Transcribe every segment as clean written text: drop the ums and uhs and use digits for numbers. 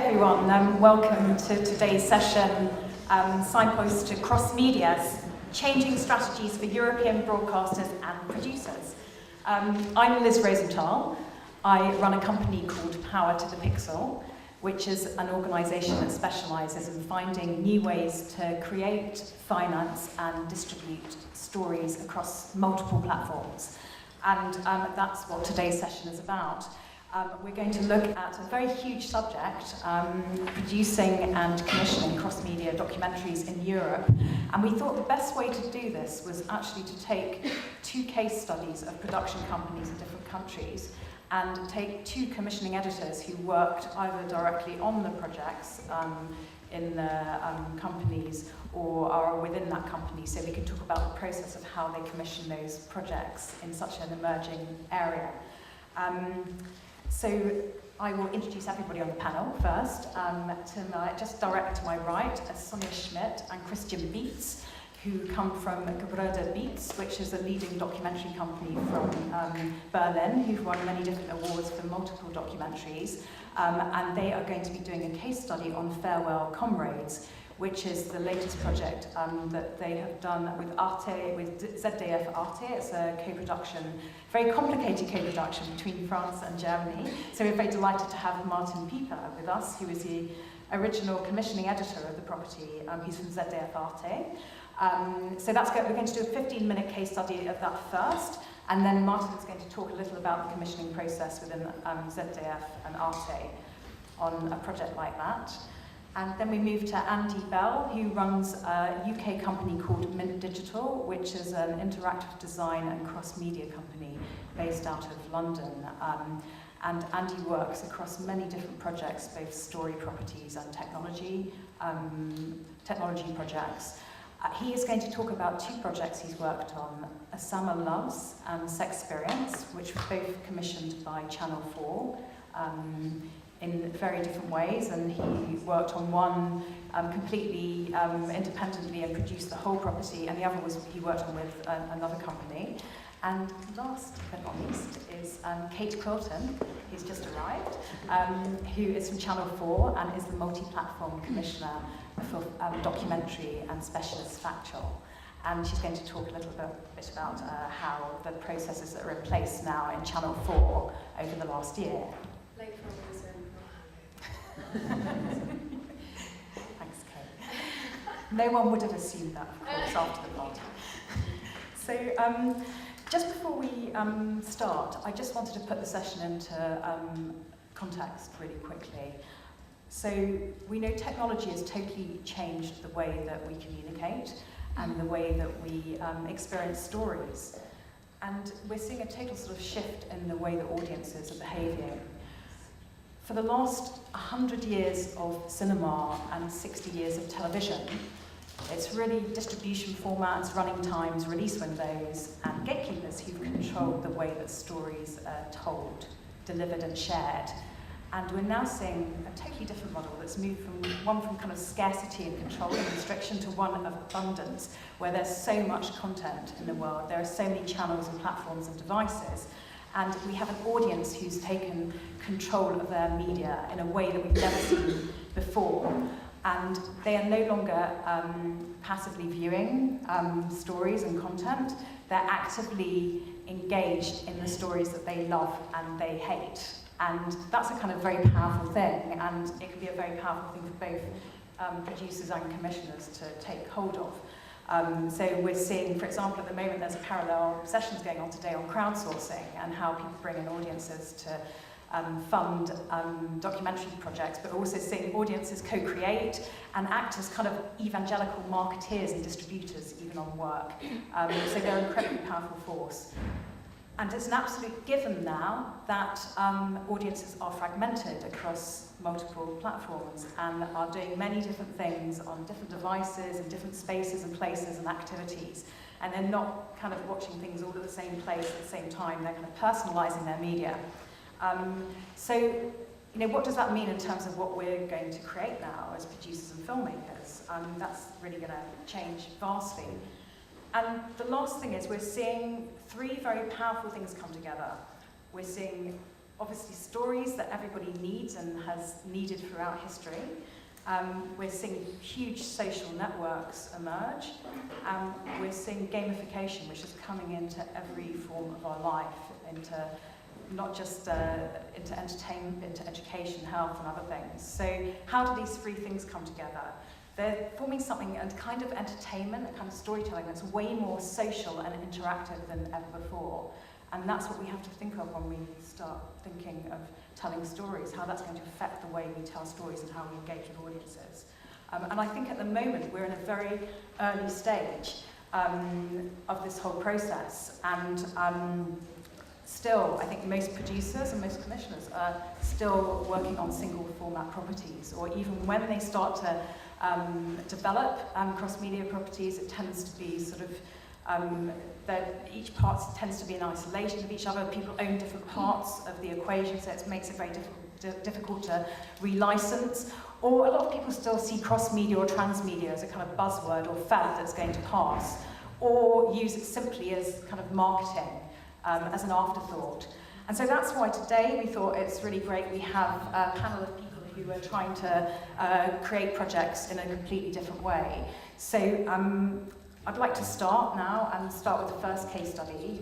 everyone, welcome to today's session, Signpost to Cross-Media, Changing Strategies for European Broadcasters and Producers. I'm Liz Rosenthal. I run a company called Power to the Pixel, which is an organisation that specialises in finding new ways to create, finance and distribute stories across multiple platforms. And that's what today's session is about. We're going to look at a very huge subject, producing and commissioning cross-media documentaries in Europe. And we thought the best way to do this was actually to take two case studies of production companies in different countries and take two commissioning editors who worked either directly on the projects in the companies or are within that company, so we can talk about the process of how they commission those projects in such an emerging area. So I will introduce everybody on the panel first. Just direct to my right are Sonia Schmidt and Christian Beetz, who come from Comrades, which is a leading documentary company from Berlin, who've won many different awards for multiple documentaries. And they are going to be doing a case study on Farewell Comrades, which is the latest project that they have done with Arte, with ZDF Arte. It's a co-production, very complicated co-production between France and Germany. So we're very delighted to have Martin Pieper with us, who is the original commissioning editor of the property. He's from ZDF Arte. So we're going to do a 15-minute case study of that first, and then Martin is going to talk a little about the commissioning process within ZDF and Arte on a project like that. And then we move to Andy Bell, who runs a UK company called Mint Digital, which is an interactive design and cross-media company based out of London. And Andy works across many different projects, both story properties and technology projects. He is going to talk about two projects he's worked on, Osama Loves and Sexperience, which were both commissioned by Channel 4. In very different ways, and he worked on one completely independently and produced the whole property, and the other was he worked on with another company. And last but not least is Kate Quilton, who's just arrived, who is from Channel 4 and is the multi-platform commissioner for documentary and specialist factual. And she's going to talk a little bit about how the processes that are in place now in Channel 4 over the last year. Thanks, Kate. No one would have assumed that, of course, after the party. So, just before we start, I just wanted to put the session into context really quickly. So, we know technology has totally changed the way that we communicate and the way that we experience stories. And we're seeing a total sort of shift in the way that audiences are behaving. For the last 100 years of cinema and 60 years of television, it's really distribution formats, running times, release windows, and gatekeepers who've controlled the way that stories are told, delivered and shared. And we're now seeing a totally different model that's moved from kind of scarcity and control and restriction to one of abundance, where there's so much content in the world, there are so many channels and platforms and devices. And we have an audience who's taken control of their media in a way that we've never seen before. And they are no longer passively viewing stories and content. They're actively engaged in the stories that they love and they hate. And that's a kind of very powerful thing. And it can be a very powerful thing for both producers and commissioners to take hold of. So we're seeing, for example, at the moment there's parallel sessions going on today on crowdsourcing and how people bring in audiences to fund documentary projects, but also seeing audiences co-create and act as kind of evangelical marketeers and distributors even on work. So they're an incredibly powerful force. And it's an absolute given now that audiences are fragmented across multiple platforms and are doing many different things on different devices and different spaces and places and activities. And they're not kind of watching things all at the same place at the same time. They're kind of personalizing their media. So, what does that mean in terms of what we're going to create now as producers and filmmakers? That's really going to change vastly. And the last thing is we're seeing three very powerful things come together. We're seeing obviously stories that everybody needs and has needed throughout history. We're seeing huge social networks emerge. We're seeing gamification, which is coming into every form of our life, into not just into entertainment, into education, health, and other things. So how do these three things come together? They're forming something, a kind of entertainment, a kind of storytelling that's way more social and interactive than ever before. And that's what we have to think of when we start thinking of telling stories, how that's going to affect the way we tell stories and how we engage with audiences. And I think at the moment we're in a very early stage of this whole process. And still, I think most producers and most commissioners are still working on single format properties, or even when they start to develop cross-media properties, it tends to be sort of that each part tends to be in isolation of each other. People own different parts of the equation, so it makes it very difficult to relicense. Or a lot of people still see cross-media or transmedia as a kind of buzzword or fad that's going to pass, or use it simply as kind of marketing, as an afterthought. And so that's why today we thought it's really great we have a panel of people who are trying to create projects in a completely different way. So I'd like to start now and start with the first case study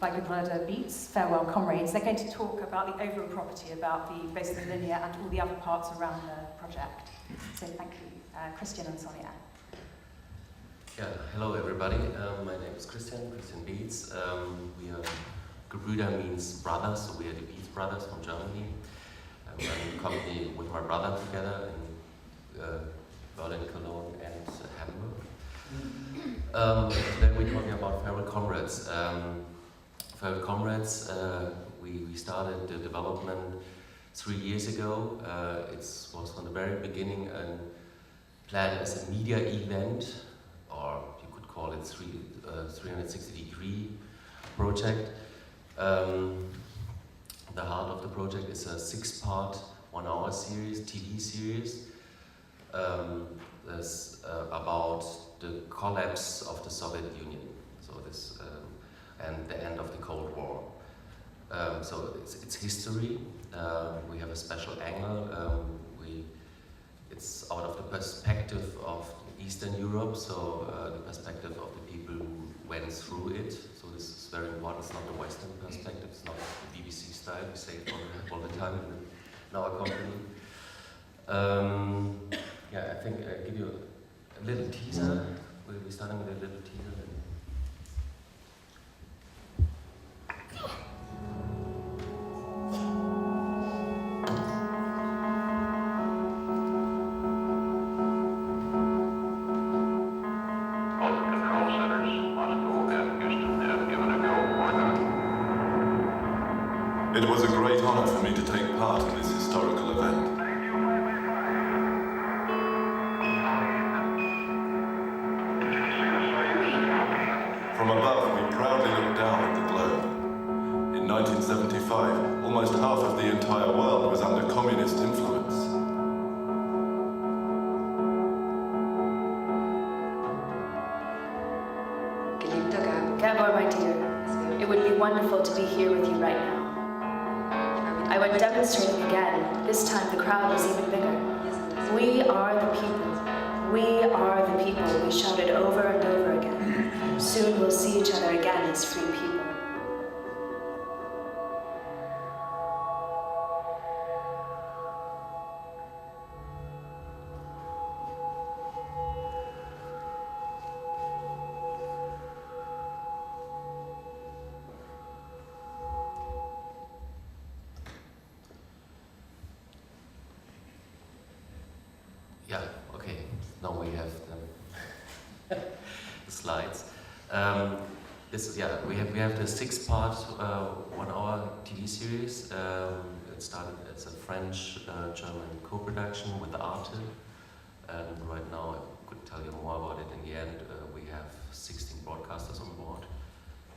by Gudrun Beats, Farewell Comrades. They're going to talk about the overall property, about both the linear and all the other parts around the project. So thank you, Christian and Sonia. Yeah, hello everybody. My name is Christian Beats. We are Gebrüder means brothers, so we are the Beats brothers from Germany. I'm running a company with my brother together in Berlin, Cologne, and Hamburg. Today we're talking about Farewell Comrades. Farewell Comrades, we started the development 3 years ago. It was from the very beginning planned as a media event, or you could call it 360-degree project. The heart of the project is a 6-part, 1-hour series, TV series. That's about the collapse of the Soviet Union, so this and the end of the Cold War. So it's history. We have a special angle. It's out of the perspective of Eastern Europe, so the perspective of the people who went through it. So this is very important. It's not the Western perspective. It's not the BBC style. We say it all the time in our company. Yeah, I think I give you a little teaser. We'll be starting with a little teaser. It was a great honor for me to take part in this historical event. From above, we proudly looked down at the globe. In 1975, almost half of the entire world was under communist influence. Gabor, my dear, it would be wonderful to be here with you right now. I went demonstrating again. This time the crowd was even bigger. We are the people. We are the people, we shouted over and over again. Soon we'll see each other again as free people. Yeah, okay. Now we have the slides. This is we have the 6-part 1-hour TV series. It started as a French-German co-production with Arte, and right now I could tell you more about it. In the end, we have 16 broadcasters on board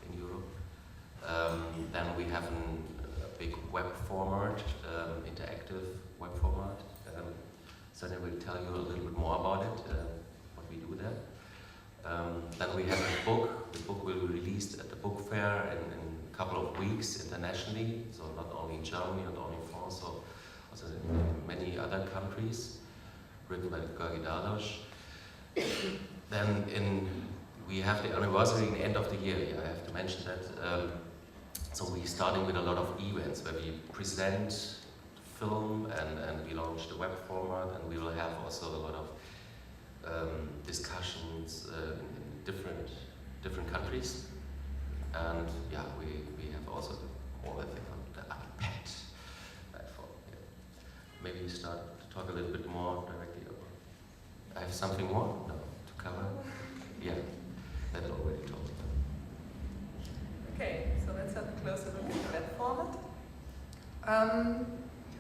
in Europe. Then we have a big web format, interactive web format. Sonia will tell you a little bit more about it, what we do there. Then we have a book. The book will be released at the book fair in a couple of weeks internationally, so not only in Germany, not only France, so also in many other countries, written by Georgi Dalosh. Then we have the anniversary in the end of the year, I have to mention that. So we're starting with a lot of events where we present film and we launch the web format, and we will have also a lot of discussions in different countries. And yeah, we have also all the thing on the iPad platform. Yeah. Maybe we start to talk a little bit more directly about. I have something more? No, to cover? Yeah, that already told. Okay, so let's have a closer look at the web format.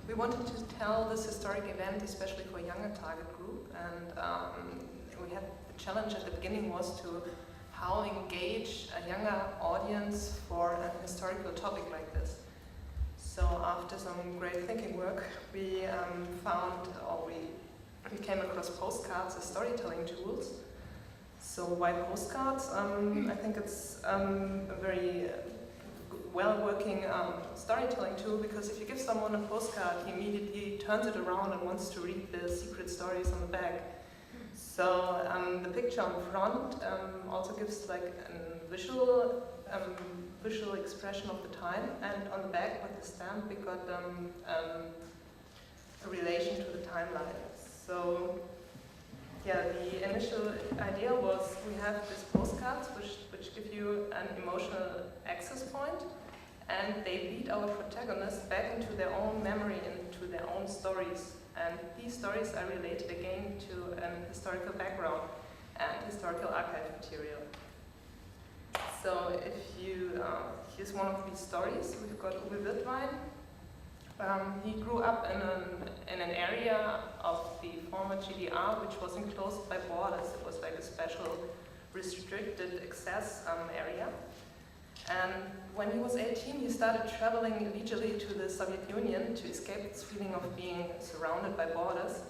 We wanted to tell this historic event especially for a younger target group, and we had the challenge at the beginning was to how engage a younger audience for a historical topic like this. So after some great thinking work, we we came across postcards as storytelling tools. So why postcards? I think it's a very well-working storytelling tool, because if you give someone a postcard, he immediately turns it around and wants to read the secret stories on the back. So the picture on the front also gives like a visual expression of the time, and on the back with the stamp we got a relation to the timeline. So yeah, the initial idea was we have these postcards which give you an emotional access point, and they lead our protagonists back into their own memory, into their own stories. And these stories are related again to an historical background and historical archive material. So if you, here's one of these stories. We've got Uwe Wittwein. He grew up in an area of the former GDR which was enclosed by borders. It was like a special restricted access area. And when he was 18, he started traveling illegally to the Soviet Union to escape this feeling of being surrounded by borders,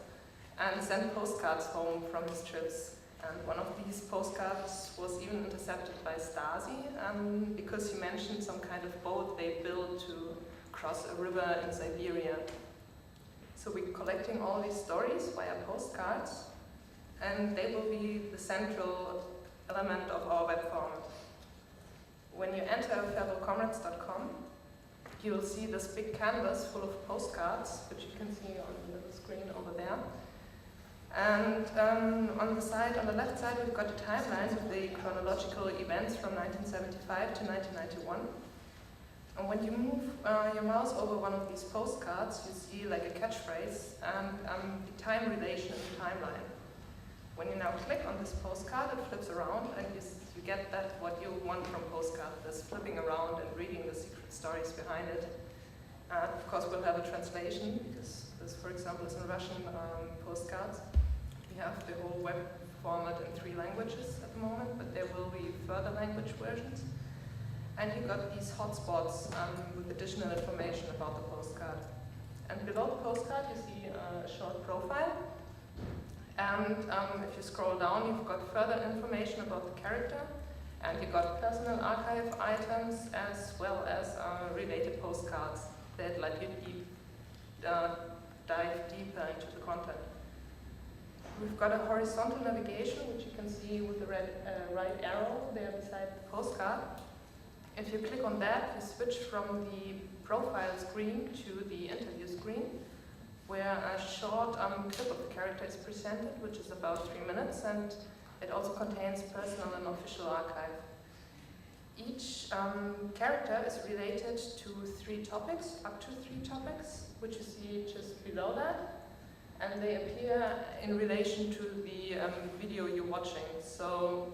and sent postcards home from his trips. And one of these postcards was even intercepted by Stasi, because he mentioned some kind of boat they built to cross a river in Siberia. So we're collecting all these stories via postcards, and they will be the central element of our web format. When you enter Comrades.com, you'll see this big canvas full of postcards, which you can see on the screen over there. And on the left side, we've got a timeline with the chronological events from 1975 to 1991. And when you move your mouse over one of these postcards, you see like a catchphrase and the time relation in the timeline. When you now click on this postcard, it flips around, and you get that what you want from postcard, this flipping around and reading the secret stories behind it. Of course, we'll have a translation, because this, for example, is in Russian postcards. We have the whole web format in 3 languages at the moment, but there will be further language versions. And you got these hotspots with additional information about the postcard. And below the postcard, you see a short profile. And if you scroll down, you've got further information about the character, and you've got personal archive items as well as related postcards that let you dive deeper into the content. We've got a horizontal navigation, which you can see with the right arrow there beside the postcard. If you click on that, you switch from the profile screen to the interview screen, where a short clip of the character is presented, which is about 3 minutes, and it also contains personal and official archive. Each character is related to 3 topics, up to 3 topics, which you see just below that, and they appear in relation to the video you're watching. So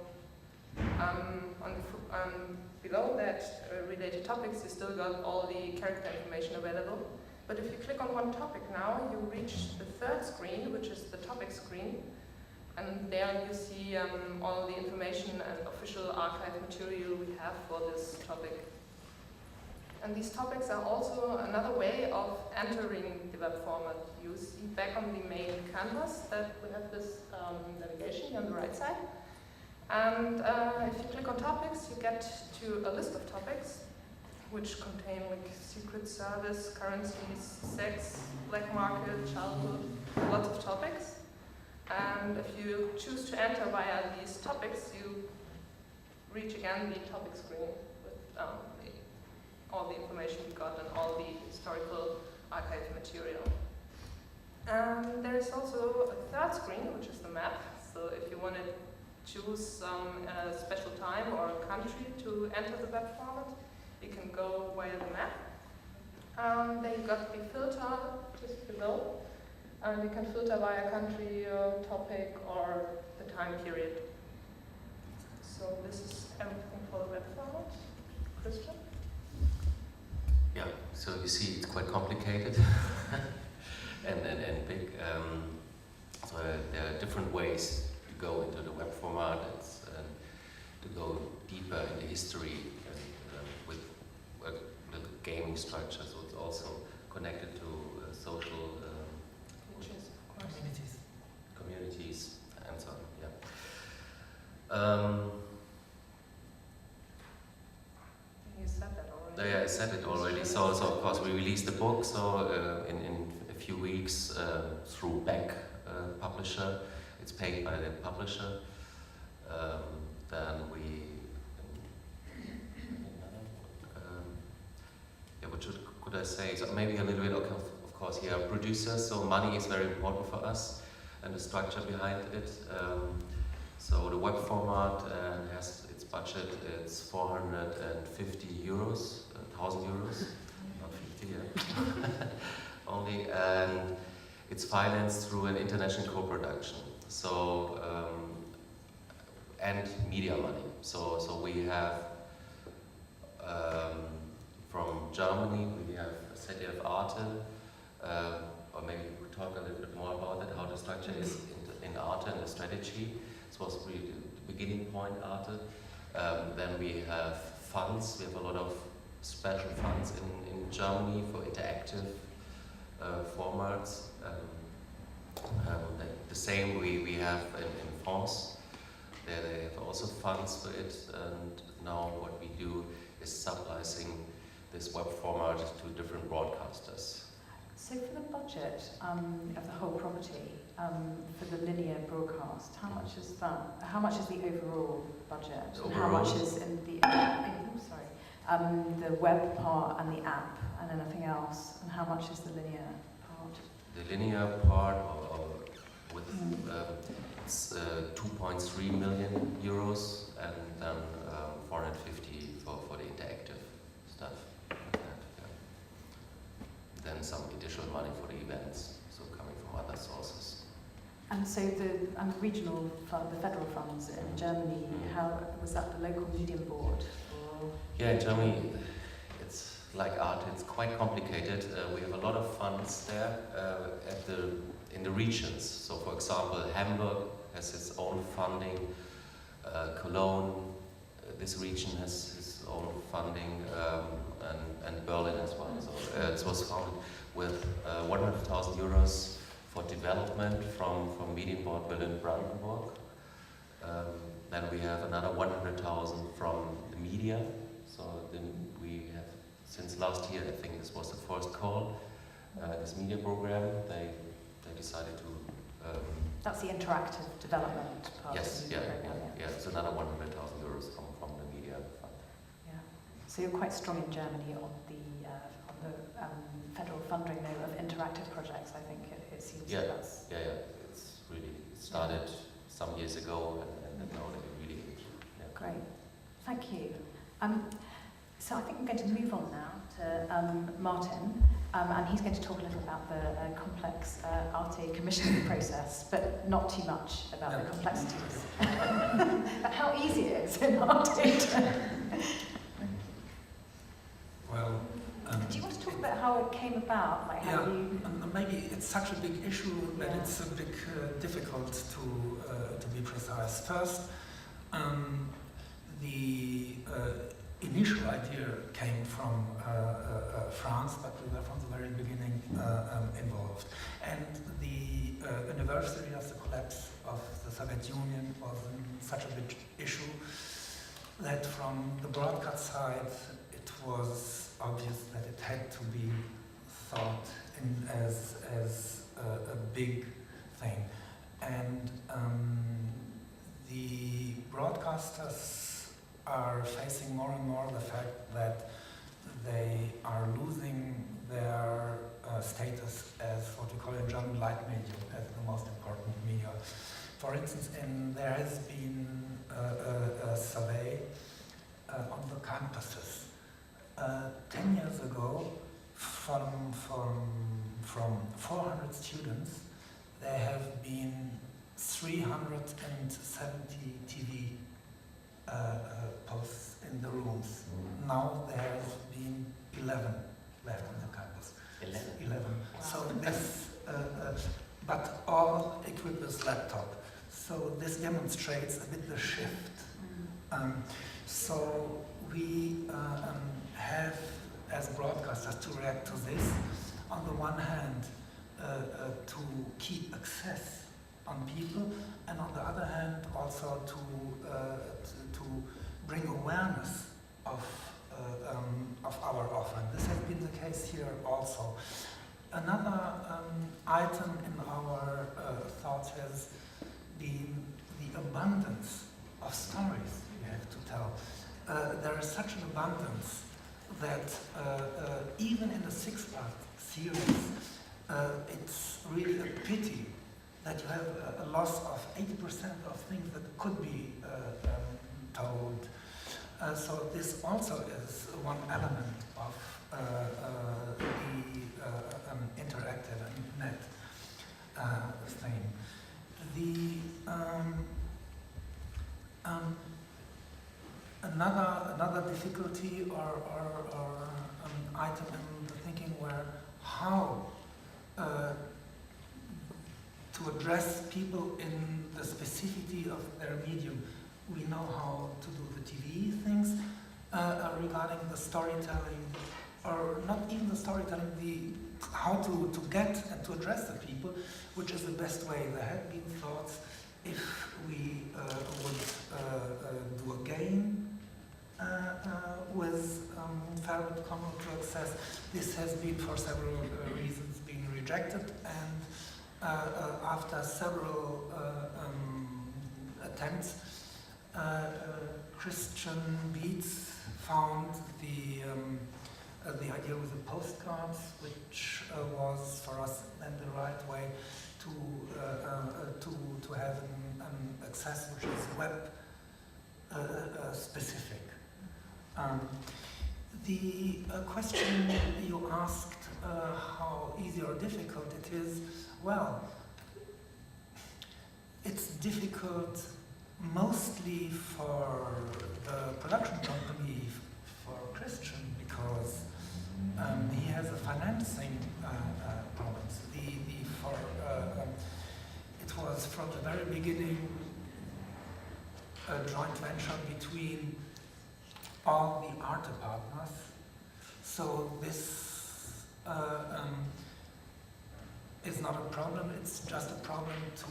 below that related topics, you still got all the character information available. But if you click on one topic now, you reach the 3rd screen, which is the topic screen. And there you see all the information and official archive material we have for this topic. And these topics are also another way of entering the web format. You see back on the main canvas that we have this navigation here on the right side. And if you click on topics, you get to a list of topics. which contain like secret service, currencies, sex, black market, childhood, lots of topics. And if you choose to enter via these topics, you reach again the topic screen with all the information you got and all the historical archive material. And there's also a third screen, which is the map. So if you want to choose some special time or country to enter the web format, you can go via the map. Then you got the filter just below. And you can filter via country, topic, or the time period. So this is everything for the web format. Christian? Yeah, so you see it's quite complicated and big. So there are different ways to go into the web format and to go deeper in the history and with a little gaming structure. So it's also connected to social communities and so on. Yeah. You said that already. Yeah, I said it already. So of course we released the book. So in a few weeks through Beck publisher, it's paid by the publisher. Then we, yeah, what could I say? So maybe a little bit of course, yeah, producers. So money is very important for us, and the structure behind it. So the web format has its budget. It's 450 euros, 1,000 euros, not 50, yeah. Only, and it's financed through an international co-production. So and media money. So we have from Germany we have ZDF Arte, or maybe we could talk a little bit more about it, how the structure is in Arte and the strategy. This was really the beginning point, Arte. Then we have funds. We have a lot of special funds in Germany for interactive formats. The same we have in France. There they have also funds for it, and now what we do is sublicensing this web format to different broadcasters. So for the budget of the whole property, for the linear broadcast, how much is that? How much is the overall budget? And how much is in the the web part and the app and anything else? And how much is the linear part? The linear part with it's 2.3 million euros, and then 450 for the interactive stuff. Then some additional money for the events, so coming from other sources. And so the regional fund, the federal funds in Germany, how was that the local medium board? Or? Yeah, in Germany, it's like art. It's quite complicated. We have a lot of funds there in the regions. So, for example, Hamburg has its own funding. Cologne, this region has its own funding, and Berlin as well. So it was founded with 100,000 euros for development from Medium Board Berlin-Brandenburg. Then we have another 100,000 from the media. So then we have, since last year, I think this was the first call, this media program, they decided to... That's the interactive development part. Yes, of the program, yeah. It's another 100,000 euros from the media fund. Yeah. So you're quite strong in Germany on the federal funding though of interactive projects. I think it seems. Yeah, that's It's really started some years ago, and now they really. Yeah. Great, thank you. So I think we're going to move on now to Martin, and he's going to talk a little about the complex Arte commissioning process, but not too much about the complexities. But how easy it is in Arte. Well, do you want to talk about how it came about? Like how you... maybe it's such a big issue that it's a bit difficult to be precise. First, the initial idea came from France, but we were from the very beginning involved. And the anniversary of the collapse of the Soviet Union was such a big issue that from the broadcast side it was obvious that it had to be thought in as a big thing. And the broadcasters are facing more and more the fact that they are losing their status as what we call in German light medium, as the most important media. For instance, there has been a survey on the campuses. 10 years ago, from 400 students, there have been 370 TV posts in the rooms. Now there have been 11 left on the campus. 11. Wow. So this, but all equipped with laptop. So this demonstrates a bit the shift. So we have, as broadcasters, to react to this. On the one hand, to keep access on people, and on the other hand, also to bring awareness of our offering. This has been the case here also. Another item in our thoughts has been the abundance of stories we have to tell. There is such an abundance that even in a 6-part series, it's really a pity that you have a loss of 80% of things that could be told. So this also is one element of the interactive net thing. Another difficulty or item in the thinking were how to address people in the specificity of their medium. We know how to do the TV things regarding the storytelling, or not even the storytelling, how to get and to address the people, which is the best way. There had been thoughts if we would do a game with fair common to access. This has been for several reasons being rejected, and after several attempts, Christian Beats found the idea with the postcards, which was for us then the right way to have an access which is web specific. The question you asked, how easy or difficult it is, well, it's difficult mostly for the production company, for Christian, because he has a financing problems. It was from the very beginning a joint venture between all the art partners. So this is not a problem. It's just a problem to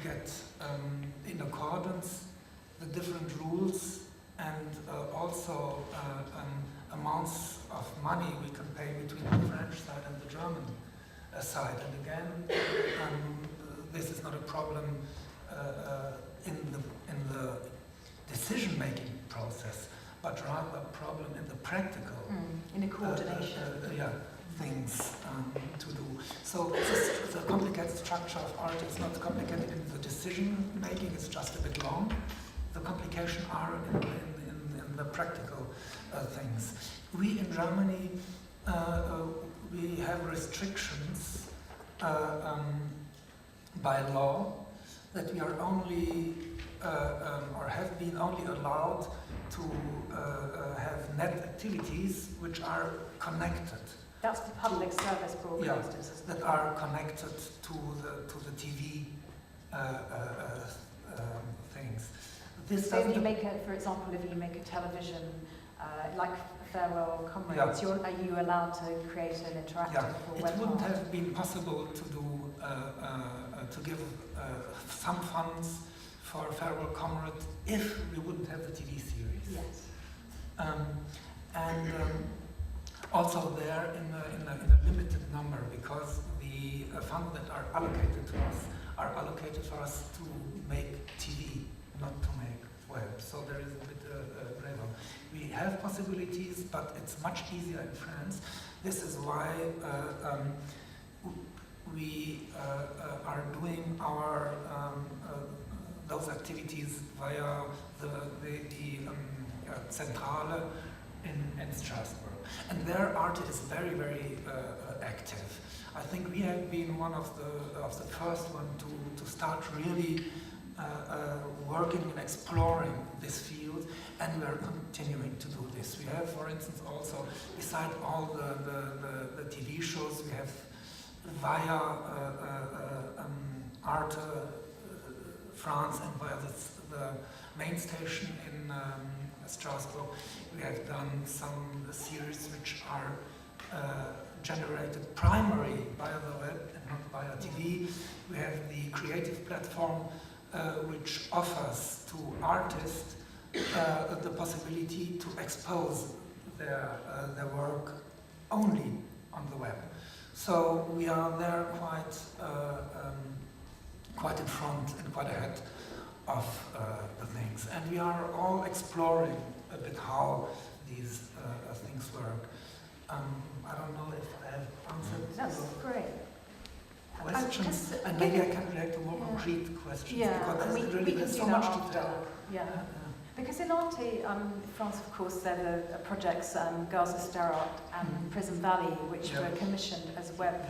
get in accordance the different rules, and also amounts of money we can pay between the French side and the German side. And again, this is not a problem in the decision-making process, but rather a problem in the practical in the coordination. Things to do. So the complicated structure of art is not complicated in the decision-making, it's just a bit long. The complications are in the practical things. We in Germany, we have restrictions by law that we are only, or have been only allowed to have net activities which are connected. That's the public service broadcasters, isn't that it? are connected to the TV things. This So if you make for example, if you make a television, like Farewell Comrades, are you allowed to create an interactive or web it wouldn't art? have been possible to do to give some funds for Farewell Comrades if we wouldn't have the TV series. Yes. And also there in a limited number, because the funds that are allocated to us are allocated for us to make TV, not to make web. So there is a bit gravel. We have possibilities, but it's much easier in France. This is why we are doing our those activities via the Zentrale in Strasbourg. And their art is very, very active. I think we have been one of the first one to start really working and exploring this field, and we are continuing to do this. We have, for instance, also, beside all the TV shows, we have via Arte France and via the main station in Strasbourg, we have done some series which are generated primarily via the web and not via TV. We have the creative platform which offers to artists the possibility to expose their work only on the web. So we are there quite in front and quite ahead of the things. And we are all exploring a bit how these things work. I don't know if I have answered That's great. questions, and maybe I can react to more concrete questions, because we really can there's do so that much after. to tell. Yeah. Because in Arte, France, of course, there are projects, Gaza Sterat and Prison Valley, which were commissioned as web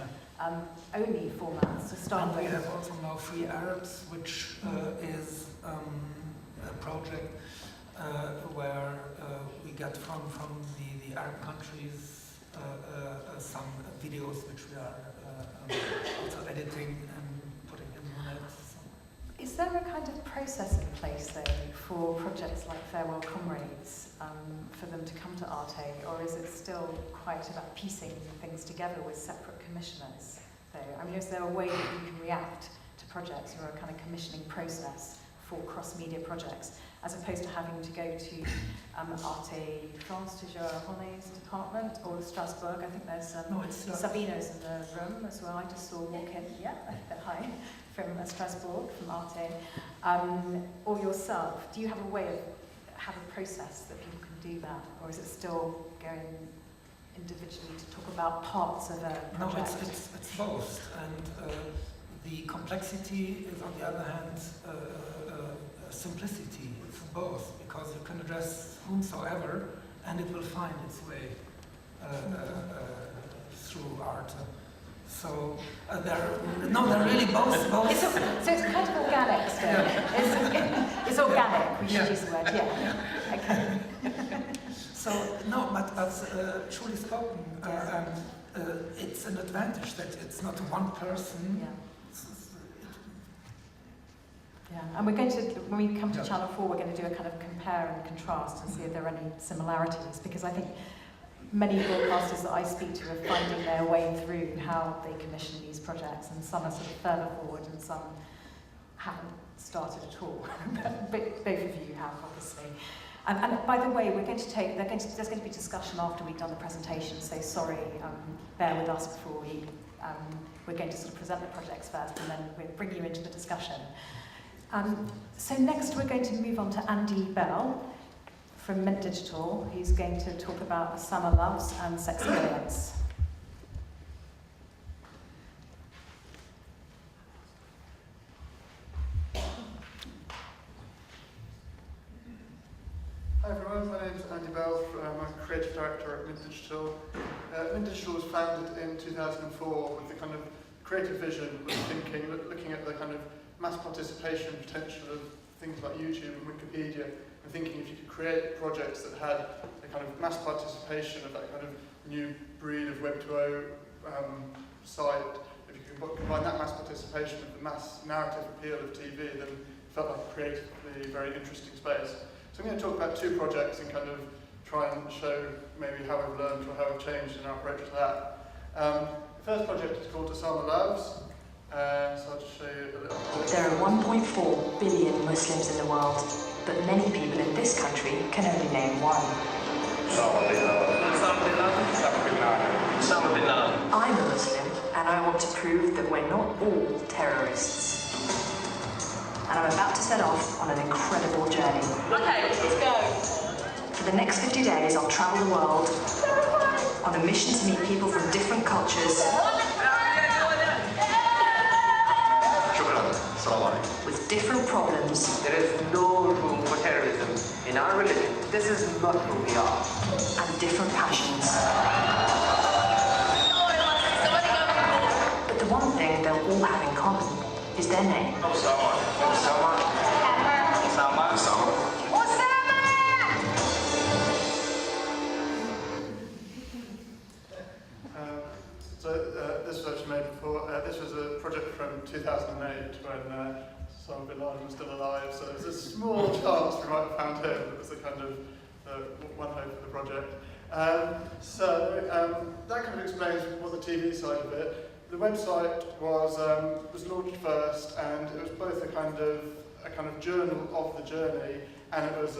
only formats to start And we with. have also now Free Arabs, which is a project where we get from the Arab countries some videos which we are also editing and putting in the net. So. Is there a kind of process in place, though, for projects like Farewell Comrades, for them to come to Arte, or is it still quite about piecing things together with separate commissioners? Though, I mean, is there a way that you can react to projects or a kind of commissioning process for cross-media projects, as opposed to having to go to Arte France to René's department, or Strasbourg? I think there's Sabino's in the room as well. I just saw walk in, hi, from Strasbourg, from Arte. Or yourself, do you have a process that people can do that, or is it still going individually to talk about parts of a project? No, it's both, and the complexity is, on the other hand, simplicity. It's both, because you can address whomsoever, and it will find its way through art. So they're really both. So it's kind of organic still. It's organic, we should use the word, Okay. So, no, but as truly spoken, it's an advantage that it's not one person. Yeah, and we're going to, when we come to Channel 4, we're going to do a kind of compare and contrast and see if there are any similarities, because I think many broadcasters that I speak to are finding their way through how they commission these projects, and some are sort of further forward and some haven't started at all. But both of you have, obviously. And by the way, there's going to be discussion after we've done the presentation, so sorry, bear with us before we're going to sort of present the projects first, and then we'll bring you into the discussion. So next we're going to move on to Andy Bell from Mint Digital, who's going to talk about Summer Loves and Sexperience. Hi everyone, my name is Andy Bell. I'm a creative director at Mint Digital. Mint Digital was founded in 2004 with the kind of creative vision, with thinking, looking at the kind of mass participation potential of things like YouTube and Wikipedia, and thinking if you could create projects that had a kind of mass participation of that kind of new breed of Web 2.0 site, if you could combine that mass participation with the mass narrative appeal of TV, then it felt like a creatively very interesting space. So I'm going to talk about two projects and kind of try and show maybe how we've learned or how we've changed in our approach to that. The first project is called Osama Loves. So I'll just show you a little bit. There are 1.4 billion Muslims in the world, but many people in this country can only name one. I'm a Muslim, and I want to prove that we're not all terrorists. And I'm about to set off on an incredible journey. Okay, let's go. For the next 50 days, I'll travel the world on a mission to meet people from different cultures with different problems. There is no room for terrorism in our religion. This is not who we are. And different passions. But the one thing they'll all have in common is their name. This was actually made before. This was a project from 2008 when Osama bin Laden was still alive, so there's a small chance we might have found him. That was the kind of one hope of the project. That kind of explains what the TV side of it. The website was launched first, and it was both a kind of journal of the journey, and it was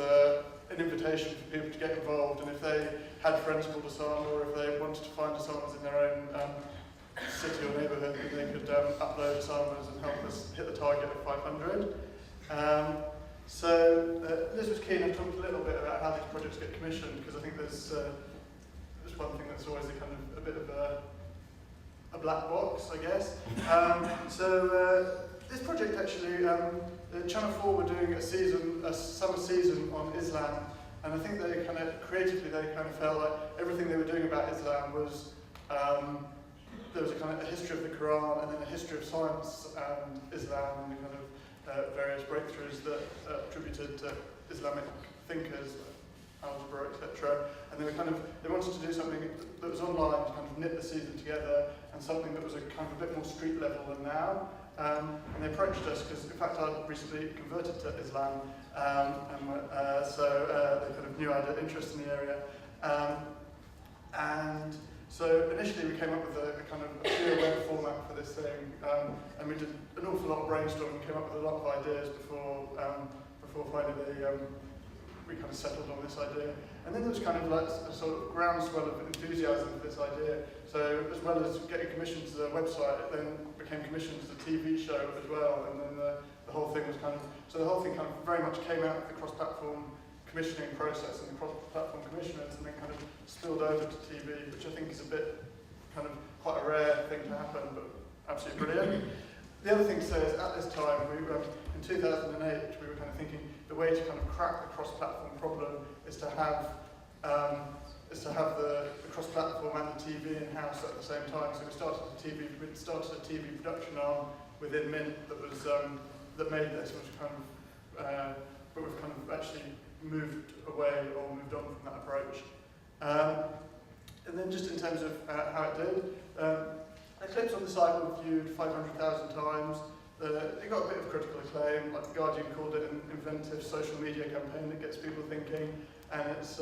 an invitation for people to get involved. And if they had friends called Osama, or if they wanted to find Osamas in their own city or neighbourhood, then they could upload Osamas and help us hit the target of 500. Liz was keen. I talked a little bit about how these projects get commissioned, because I think there's one thing that's always a bit of a black box, I guess. This project actually, Channel 4 were doing a summer season on Islam, and I think they creatively felt like everything they were doing about Islam was there was a history of the Quran, and then a history of science and Islam, and various breakthroughs that attributed to Islamic thinkers, algebra, etc. And they wanted to do something that was online to knit the season together, and something that was a bit more street level than now. And they approached us because, in fact, I recently converted to Islam, they knew I had an interest in the area. So initially we came up with a pure web format for this thing, and we did an awful lot of brainstorming, came up with a lot of ideas before finally we settled on this idea. And then there was a sort of groundswell of enthusiasm for this idea. So as well as getting commissioned to the website, it then became commissioned to the TV show as well, and then the whole thing was so the whole thing very much came out of the cross-platform commissioning process and the cross-platform commissioners, and then spilled over to TV, which I think is a bit quite a rare thing to happen, but absolutely brilliant. The other thing to say is, at this time, we were, in 2008, we were thinking the way to crack the cross-platform problem is to have the cross-platform and the TV in-house at the same time. So we started a TV production arm within Mint that made this, which but we've actually moved away or moved on from that approach. And then just in terms of how it did, the clips on the site were viewed 500,000 times. It got a bit of critical acclaim, like The Guardian called it an inventive social media campaign that gets people thinking, and it was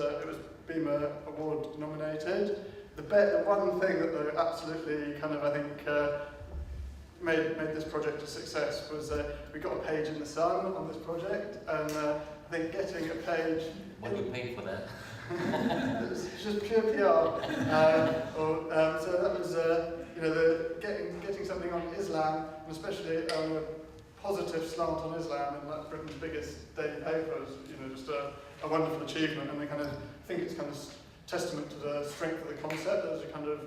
Beamer Award nominated. The one thing that absolutely I think made this project a success was we got a page in the Sun on this project, and I think getting a page... What do you pay for that? It's just pure PR. So that was getting something on Islam, and especially a positive slant on Islam in Britain's biggest daily papers. Just a wonderful achievement, and I think it's testament to the strength of the concept. That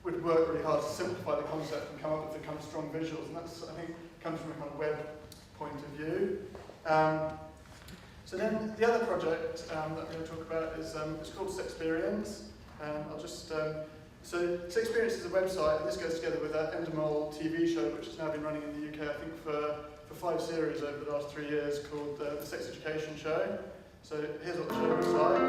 we'd worked really hard to simplify the concept and come up with the strong visuals, and that's, I think, comes from a web point of view. So then the other project that I'm going to talk about is it's called Sexperience. I'll just so Sexperience is a website, and this goes together with that Endemol TV show, which has now been running in the UK, I think, for 5 series over the last 3 years, called the Sex Education Show. So here's what the show looks like.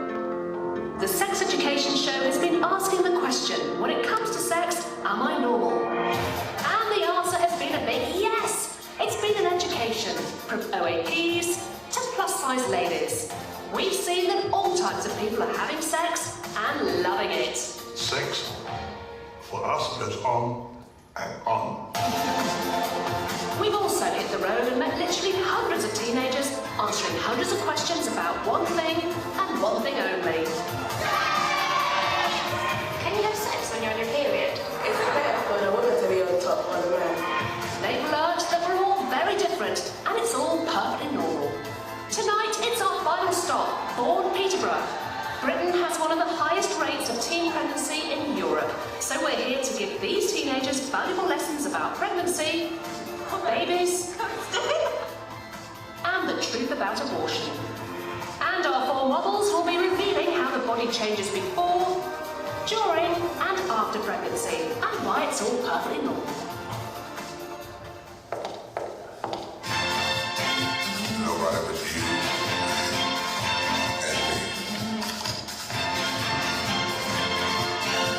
The Sex Education Show has been asking the question, when it comes to sex, am I normal? And the answer has been a big yes! It's been an education, from OAPs to plus-size ladies. We've seen that all types of people are having sex and loving it. Sex, for us, goes on and on. We've also hit the road and met literally hundreds of teenagers answering hundreds of questions about one thing and one thing only. babies, and the truth about abortion. And our 4 models will be revealing how the body changes before, during, and after pregnancy, and why it's all perfectly normal. Nobody but you and me.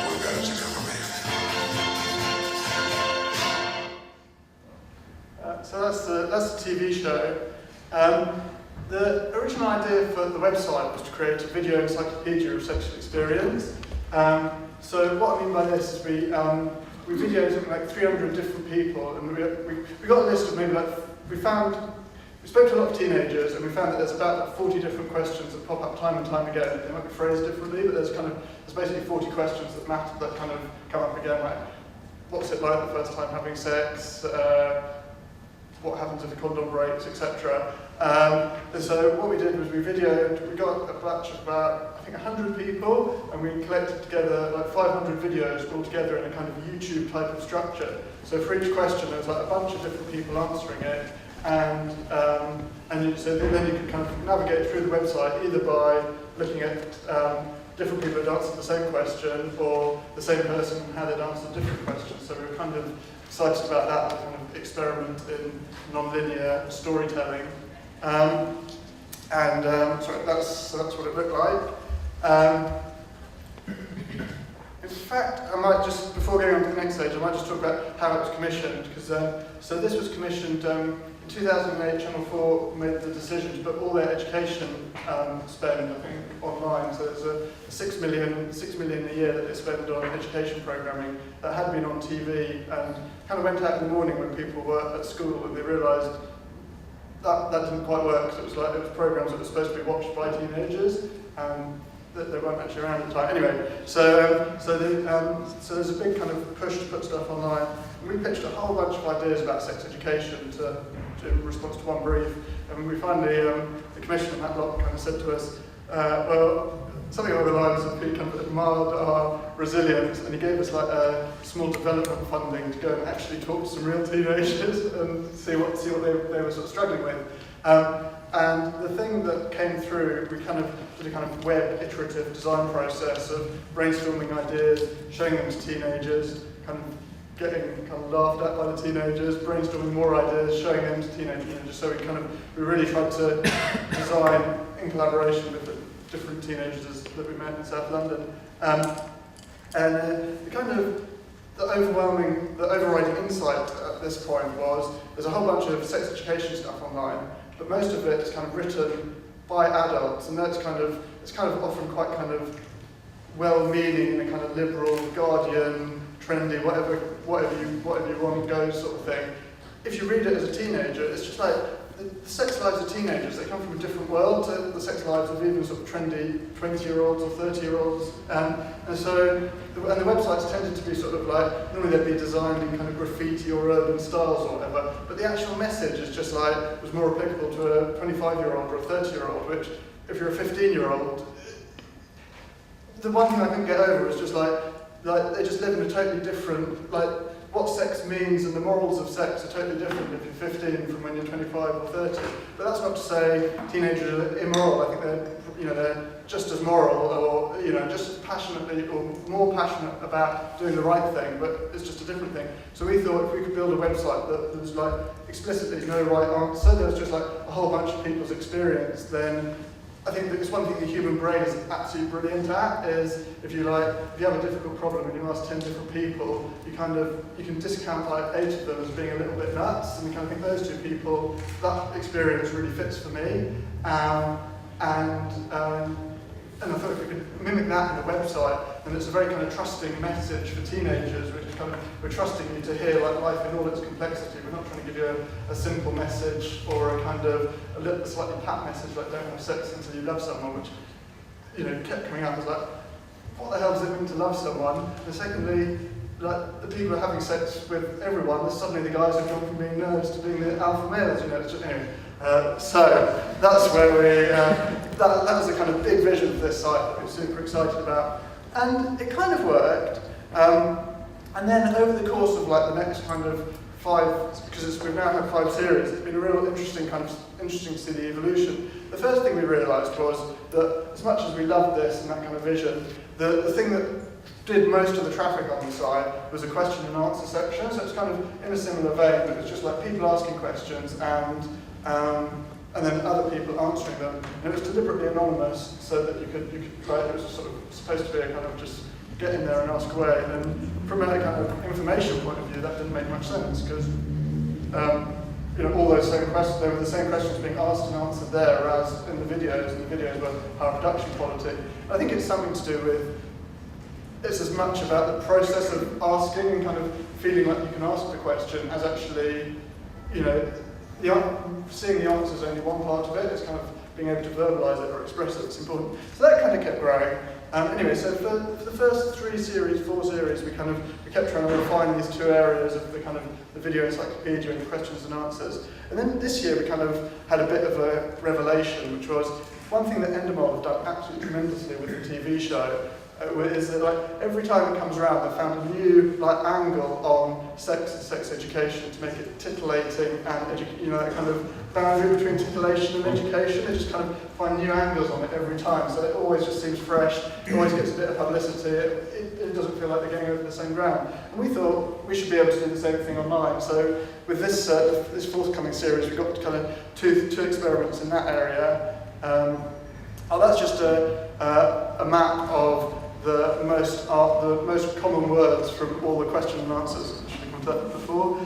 We got it together, baby. So that's the TV show. The original idea for the website was to create a video encyclopedia of sexual experience. So what I mean by this is we videoed something like 300 different people, and we got a list of maybe like, we spoke to a lot of teenagers, and we found that there's about 40 different questions that pop up time and time again. They might be phrased differently, but there's basically 40 questions that matter, that kind of come up again, like what's it like the first time having sex, what happens if the condom breaks, etc. And so what we did was we got a batch of about, I think, 100 people, and we collected together like 500 videos all together in a kind of YouTube type of structure. So for each question there was like a bunch of different people answering it, and so then you could kind of navigate through the website either by looking at different people who'd answered the same question, or the same person how they'd answered different questions. So we were kind of excited about that kind of experiment in non-linear storytelling. So that's what it looked like. In fact, I might just, before going on to the next stage, I might just talk about how it was commissioned, because so this was commissioned in 2008. Channel 4 made the decision to put all their education spend, I think, online. So there's a 6 million a year that they spend on education programming that had been on TV, and kind of went out in the morning when people were at school, and they realised that didn't quite work, because it was programs that were supposed to be watched by teenagers, and that they weren't actually around at the time. Anyway, so there's a big kind of push to put stuff online. And we pitched a whole bunch of ideas about sex education in response to one brief, and we finally, the commissioner, Matt Locke, kind of said to us, well, something along the lines of being kind of admired our resilience, and he gave us like a small development funding to go and actually talk to some real teenagers and see what they were sort of struggling with. And the thing that came through, we kind of did a kind of web iterative design process of brainstorming ideas, showing them to teenagers, kind of getting kind of laughed at by the teenagers, brainstorming more ideas, showing them to teenagers. So we really tried to design in collaboration with the different teenagers that we met in South London. The overriding insight at this point was there's a whole bunch of sex education stuff online, but most of it is kind of written by adults, and it's kind of often quite kind of well-meaning in a kind of liberal, Guardian, trendy, whatever you want, go sort of thing. If you read it as a teenager, it's just like the sex lives of teenagers. They come from a different world to the sex lives of even sort of trendy 20-year-olds or 30-year-olds, and the websites tended to be sort of like, normally they'd be designed in kind of graffiti or urban styles or whatever, but the actual message is just like, was more applicable to a 25-year-old or a 30-year-old, which if you're a 15-year-old, the one thing I couldn't get over was just like they just live in a totally different, like, what sex means and the morals of sex are totally different if you're 15 from when you're 25 or 30. But that's not to say teenagers are immoral. I think they're just as moral, or just as passionately or more passionate about doing the right thing, but it's just a different thing. So we thought if we could build a website that there was like explicitly no right answer, there was just like a whole bunch of people's experience, then I think that it's one thing the human brain is absolutely brilliant at, is if you have a difficult problem and you ask 10 different people, you can discount like 8 of them as being a little bit nuts, and you kind of think those 2 people, that experience really fits for me. And I thought if we could mimic that in a website, and it's a very kind of trusting message for teenagers, which is kind of, we're trusting you to hear like life in all its complexity. We're not trying to give you a simple message or a kind of a slightly pat message like don't have sex until you love someone, which kept coming up as like, what the hell does it mean to love someone? And secondly, like the people are having sex with everyone, suddenly the guys have gone from being nerds to being the alpha males, it's just, anyway. So that's where we, that was the kind of big vision of this site that we were super excited about. And it kind of worked. And then over the course of like the next kind of because we've now had 5 series, it's been a real interesting to see the evolution. The first thing we realised was that as much as we loved this and that kind of vision, the thing that did most of the traffic on the site was a question and answer section. So it's kind of in a similar vein, but it's just like people asking questions and then other people answering them. And it was deliberately anonymous so that you could like, it was sort of supposed to be a kind of just get in there and ask away. And from a kind of information point of view, that didn't make much sense because all those same questions, they were the same questions being asked and answered there, whereas in the videos were higher production quality. I think it's something to do with, it's as much about the process of asking and kind of feeling like you can ask the question as actually, seeing the answer is only one part of it. It's kind of being able to verbalise it or express it. It's important. So that kind of kept growing. Anyway, so for the first 4 series, we kept trying to refine these 2 areas of the video encyclopedia and the questions and answers. And then this year we kind of had a bit of a revelation, which was one thing that Endemol have done absolutely tremendously with the TV show. Is that every time it comes around, they found a new angle on sex and sex education to make it titillating and that kind of boundary between titillation and education. They just kind of find new angles on it every time, so it always just seems fresh. It always gets a bit of publicity. It doesn't feel like they're going over the same ground. And we thought we should be able to do the same thing online. So with this forthcoming series, we got kind of two experiments in that area. That's just a map of the most common words from all the question and answers, which we looked at before.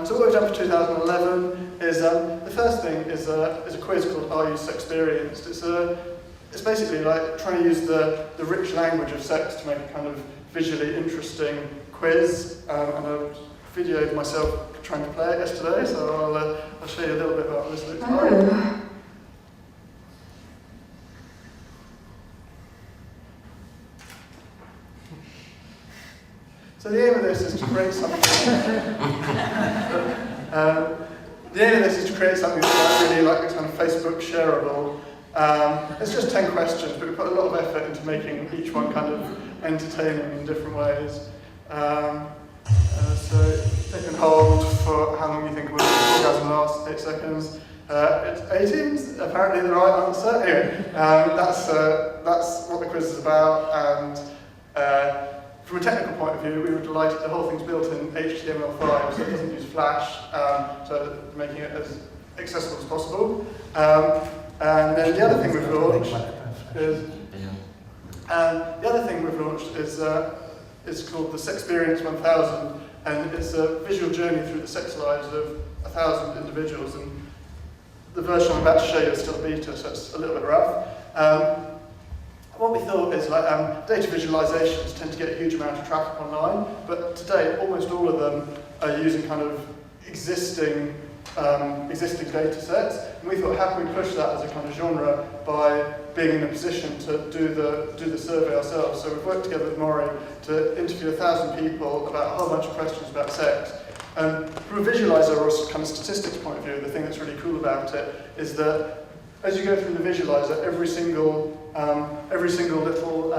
So what we've done for 2011 is the first thing is a quiz called Are You Sexperienced? It's basically like trying to use the rich language of sex to make a kind of visually interesting quiz. And I videoed myself trying to play it yesterday, so I'll show you a little bit about what this looks like. So the aim of this is to create something. That's really like kind of Facebook shareable. It's just 10 questions, but we put a lot of effort into making each one kind of entertaining in different ways. So take and hold for how long you think it will last, 8 seconds. It's 18, apparently the right answer. Anyway, that's what the quiz is about, and from a technical point of view, we were delighted. The whole thing's built in HTML5, so it doesn't use Flash, so making it as accessible as possible. And then the other thing we've launched is called the Sexperience 1000, and it's a visual journey through the sex lives of 1,000 individuals. And the version I'm about to show you is still beta, so it's a little bit rough. What we thought is data visualizations tend to get a huge amount of traffic online, but today almost all of them are using kind of existing data sets. And we thought, how can we push that as a kind of genre by being in a position to do the survey ourselves? So we've worked together with Maury to interview 1,000 people about a whole bunch of questions about sex. And from a visualizer or kind of statistics point of view, the thing that's really cool about it is that as you go through the visualizer, every single little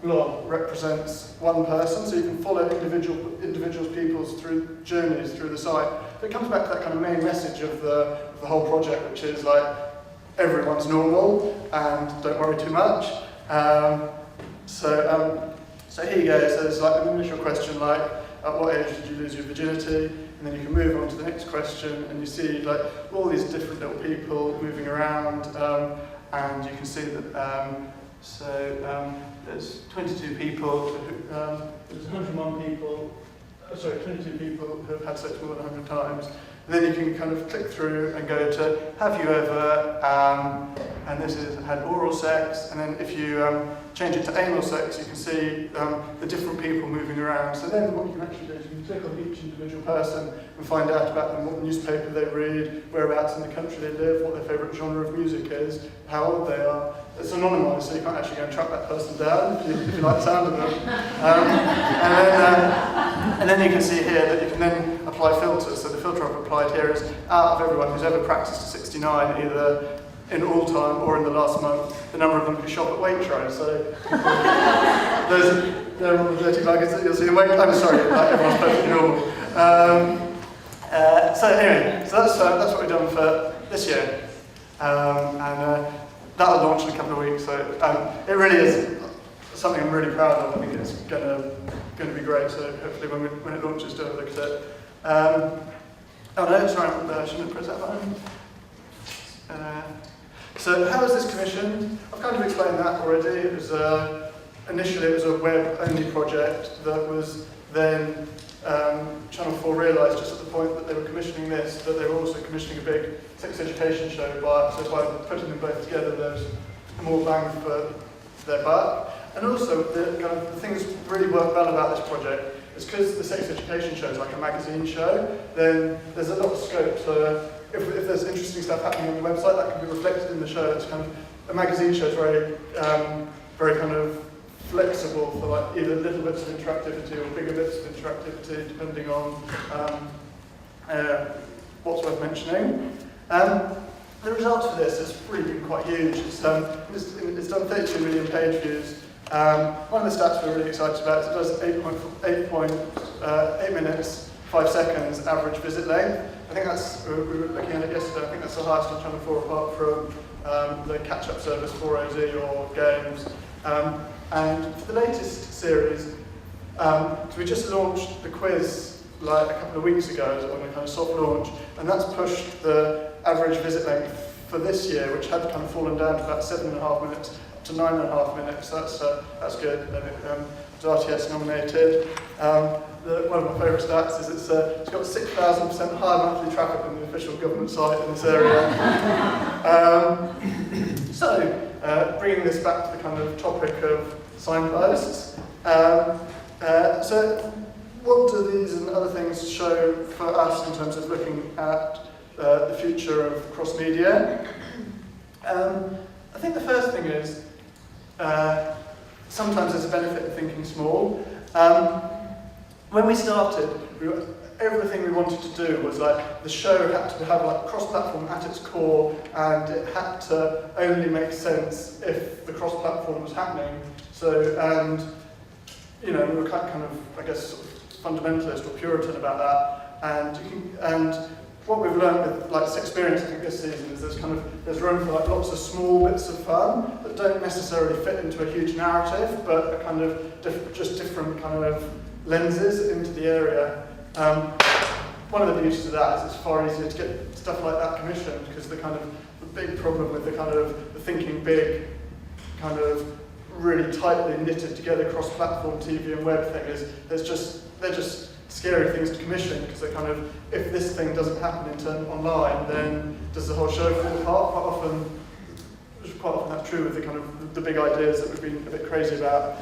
blob represents one person, so you can follow people's journeys through the site. But it comes back to that kind of main message of the whole project, which is like everyone's normal and don't worry too much. So here you go. So there's like an initial question like, at what age did you lose your virginity? And then you can move on to the next question, and you see like all these different little people moving around, and you can see that. There's 22 people. There's 101 people. 22 people who have had sex more than 100 times. And then you can kind of click through and go to have you ever, and this is had oral sex, and then if you change it to anal sex, you can see the different people moving around. So then what you can actually do is you can click on each individual person and find out about them, what newspaper they read, whereabouts in the country they live, what their favourite genre of music is, how old they are. It's anonymised, so you can't actually go and track that person down if you like the sound of them. And then you can see here that you can then apply filters. So the filter I've applied here is out of everyone who's ever practiced to 69, either in all time or in the last month, the number of them who shop at Waitrose. So there are all the dirty buggers that you'll see in Waitrose. I'm sorry, everyone's perfectly normal. So anyway, so that's what we've done for this year, and that'll launch in a couple of weeks. So it really is something I'm really proud of. I think it's going to be great. So hopefully when it launches, do have a look at it. Oh no, sorry, I shouldn't have pressed that button. So how was this commissioned? I've kind of explained that already. It was initially it was a web-only project that was then Channel 4 realised just at the point that they were commissioning this that they were also commissioning a big sex education show. So by putting them both together, there's more bang for their buck. And also the things that really work well about this project is because the sex education show is like a magazine show. Then there's a lot of scope. So if there's interesting stuff happening on the website, that can be reflected in the show. It's kind of a magazine show is very kind of flexible for like either little bits of interactivity or bigger bits of interactivity, depending on what's worth mentioning. The results for this has really been quite huge. It's done 32 million page views. One of the stats we're really excited about is it does 8 minutes, 5 seconds average visit length. I think that's, we were looking at it yesterday, I think that's the highest on Channel 4 apart from the catch-up service 4AZ or Games. And for the latest series, so we just launched the quiz like a couple of weeks ago on a kind of soft launch, and that's pushed the average visit length for this year, which had kind of fallen down to about 7.5 minutes to 9.5 minutes. That's good. And it was RTS nominated. One of my favourite stats is it's got 6,000% higher monthly traffic than the official government site in this area. So, bringing this back to the kind of topic of signposts. So, what do these and other things show for us in terms of looking at the future of cross-media? I think the first thing is sometimes there's a benefit in thinking small. When we started, everything we wanted to do was like the show had to have like cross-platform at its core, and it had to only make sense if the cross-platform was happening. So, and you know, we were kind of, I guess, sort of fundamentalist or Puritan about that. And what we've learned with like this experience, I think, this season is there's room for like lots of small bits of fun that don't necessarily fit into a huge narrative, but are kind of just different kind of lenses into the area. One of the beauties of that is it's far easier to get stuff like that commissioned, because the big problem with the thinking big, kind of really tightly knitted together cross-platform TV and web thing is they're just scary things to commission, because they're kind of, if this thing doesn't happen online, then does the whole show fall apart? Quite often that's true with the kind of the big ideas that we've been a bit crazy about.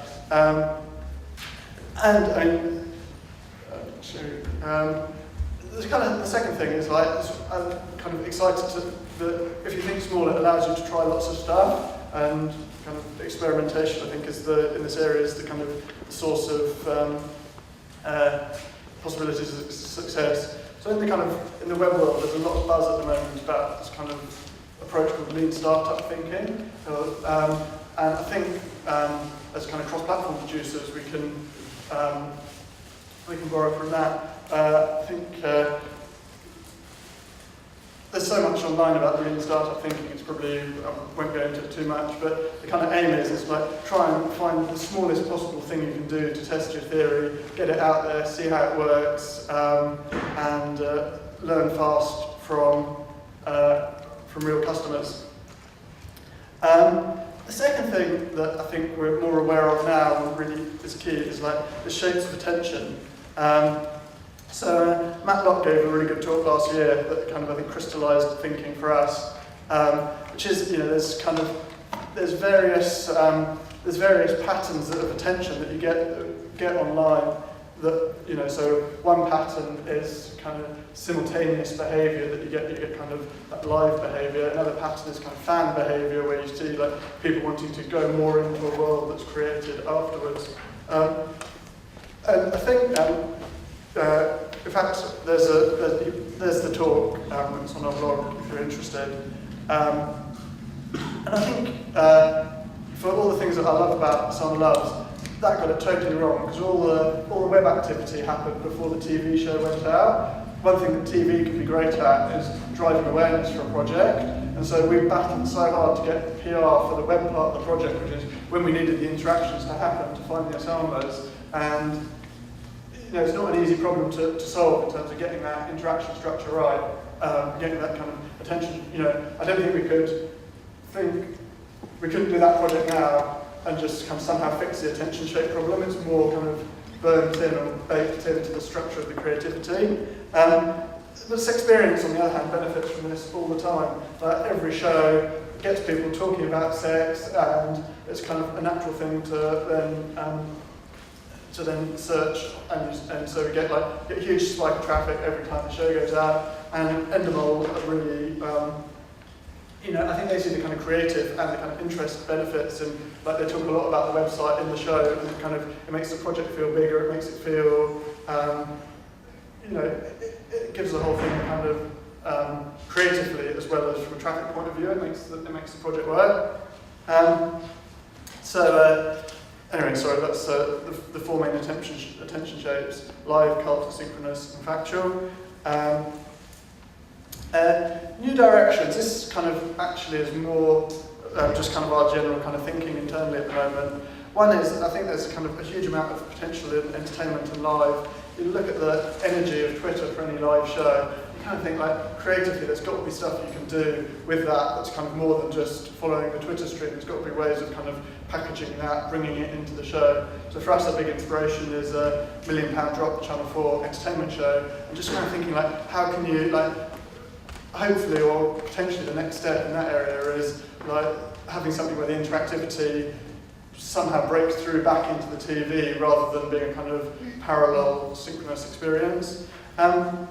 There's kind of the second thing is like I'm kind of excited that if you think small, it allows you to try lots of stuff, and kind of experimentation, I think, in this area is the kind of source of possibilities of success. So in the web world, there's a lot of buzz at the moment about this kind of approach called lean startup thinking. And I think as kind of cross-platform producers, we can borrow from that. I think there's so much online about the lean startup thinking, it's probably, I won't go into it too much, but the kind of aim is like try and find the smallest possible thing you can do to test your theory, get it out there, see how it works, and learn fast from real customers. The second thing that I think we're more aware of now and really is key is like the shapes of attention. So Matt Locke gave a really good talk last year that kind of, I think, crystallised thinking for us, which is, you know, there's various patterns of attention that you get online. That, you know, so one pattern is kind of simultaneous behaviour that you get kind of that live behaviour. Another pattern is kind of fan behaviour, where you see like people wanting to go more into a world that's created afterwards. And I think. In fact, there's the talk, it's on our blog if you're interested. And I think for all the things that I love about Summer Loves, that got it totally wrong, because all the web activity happened before the TV show went out. one thing that TV could be great at is driving awareness for a project. And so we've battled so hard to get PR for the web part of the project, which is when we needed the interactions to happen to find the assemblers. And it's not an easy problem to solve in terms of getting that interaction structure right, getting that kind of attention. I don't think we couldn't do that project now and just kind of somehow fix the attention shape problem. It's more kind of burnt in or baked into the structure of the creativity. This experience, on the other hand, benefits from this all the time. Like every show gets people talking about sex, and it's kind of a natural thing to then search, and so we get a huge spike of traffic every time the show goes out. And Endemol are really, I think they see the kind of creative and the kind of interest benefits, and they talk a lot about the website in the show, and it makes the project feel bigger. It makes it feel, it gives the whole thing kind of creatively as well as from a traffic point of view. It makes the project work. Anyway, sorry, that's the four main attention shapes: live, cult, synchronous, and factual. New directions. This kind of actually is more just kind of our general kind of thinking internally at the moment. One is, I think there's kind of a huge amount of potential in entertainment and live. You look at the energy of Twitter for any live show, you kind of think creatively there's got to be stuff you can do with that that's kind of more than just following the Twitter stream. There's got to be ways of kind of packaging that, bringing it into the show. So for us, a big inspiration is a £1 Million Drop, the Channel 4 entertainment show. And just kind of thinking how can you, hopefully or potentially the next step in that area is having something where the interactivity somehow breaks through back into the TV rather than being a kind of parallel synchronous experience. And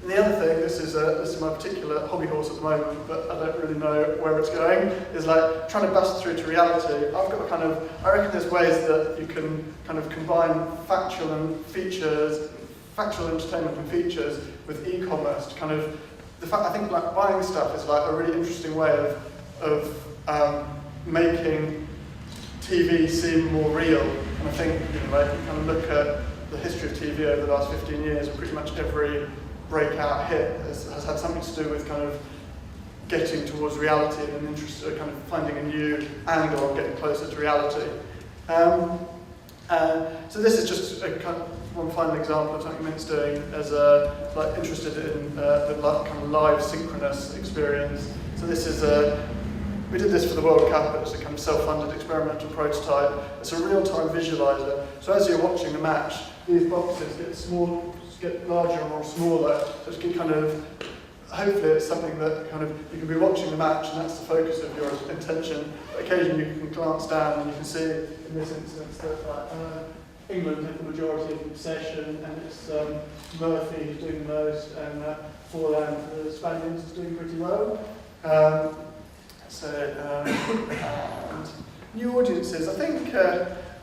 the other thing, this is my particular hobby horse at the moment, but I don't really know where it's going, is trying to bust through to reality. I reckon there's ways that you can kind of combine factual entertainment and features with e-commerce to kind of, I think buying stuff is a really interesting way of making TV seem more real. And I think you kind of look at the history of TV over the last 15 years, and pretty much every breakout hit has had something to do with kind of getting towards reality and interest, kind of finding a new angle on getting closer to reality. So this is just a kind of one final example of something Mint's doing as interested in the kind of live synchronous experience. So this is we did this for the World Cup. It's a kind of self-funded experimental prototype. It's a real-time visualizer. So as you're watching the match, these boxes get larger or smaller. So it's kind of, hopefully it's something that kind of, you can be watching the match and that's the focus of your attention. But occasionally you can glance down and you can see in this instance that England have the majority of the possession, and it's Murphy who's doing the most, and Forlan for the Spaniards is doing pretty well. And new audiences. I think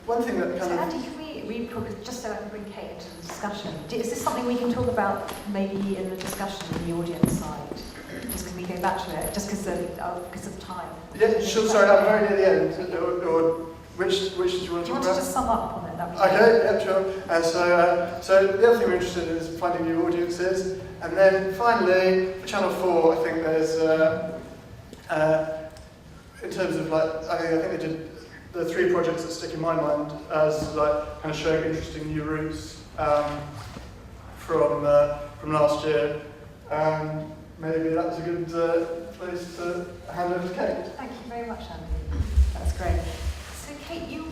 one thing that kind of... Andy, can we probably, just so I can bring Kate into the discussion, is this something we can talk about maybe in the discussion in the audience side? Just because we go back to it, just because of time. Yeah, sure, sorry, I'm very near the end. Or which did you want to talk about? Do you want to just sum up on it? Okay, yeah, sure. So the other thing we're interested in is finding new audiences. And then finally, for Channel 4, I think there's, in terms of I think they did the 3 projects that stick in my mind as kind of showing interesting new routes from last year. And maybe that's a good place to hand over to Kate. Thank you very much, Andy. That's great. So Kate, you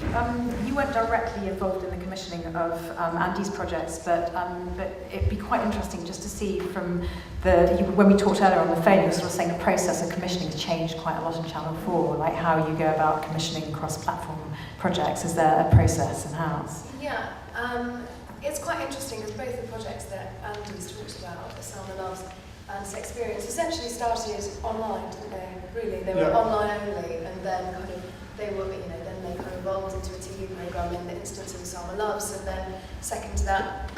weren't directly involved in the commissioning of Andy's projects, but it'd be quite interesting just to see from when we talked earlier on the phone, you were sort of saying the process of commissioning has changed quite a lot in Channel 4, like how you go about commissioning cross-platform projects. Is there a process in-house? Yeah, it's quite interesting because both the projects that Andy's talked about, the Selma Loves and Sexperience, essentially started online, didn't they? Really, they were online only, and then they evolved into a TV programme in the instance of Selma Loves, and then second to that,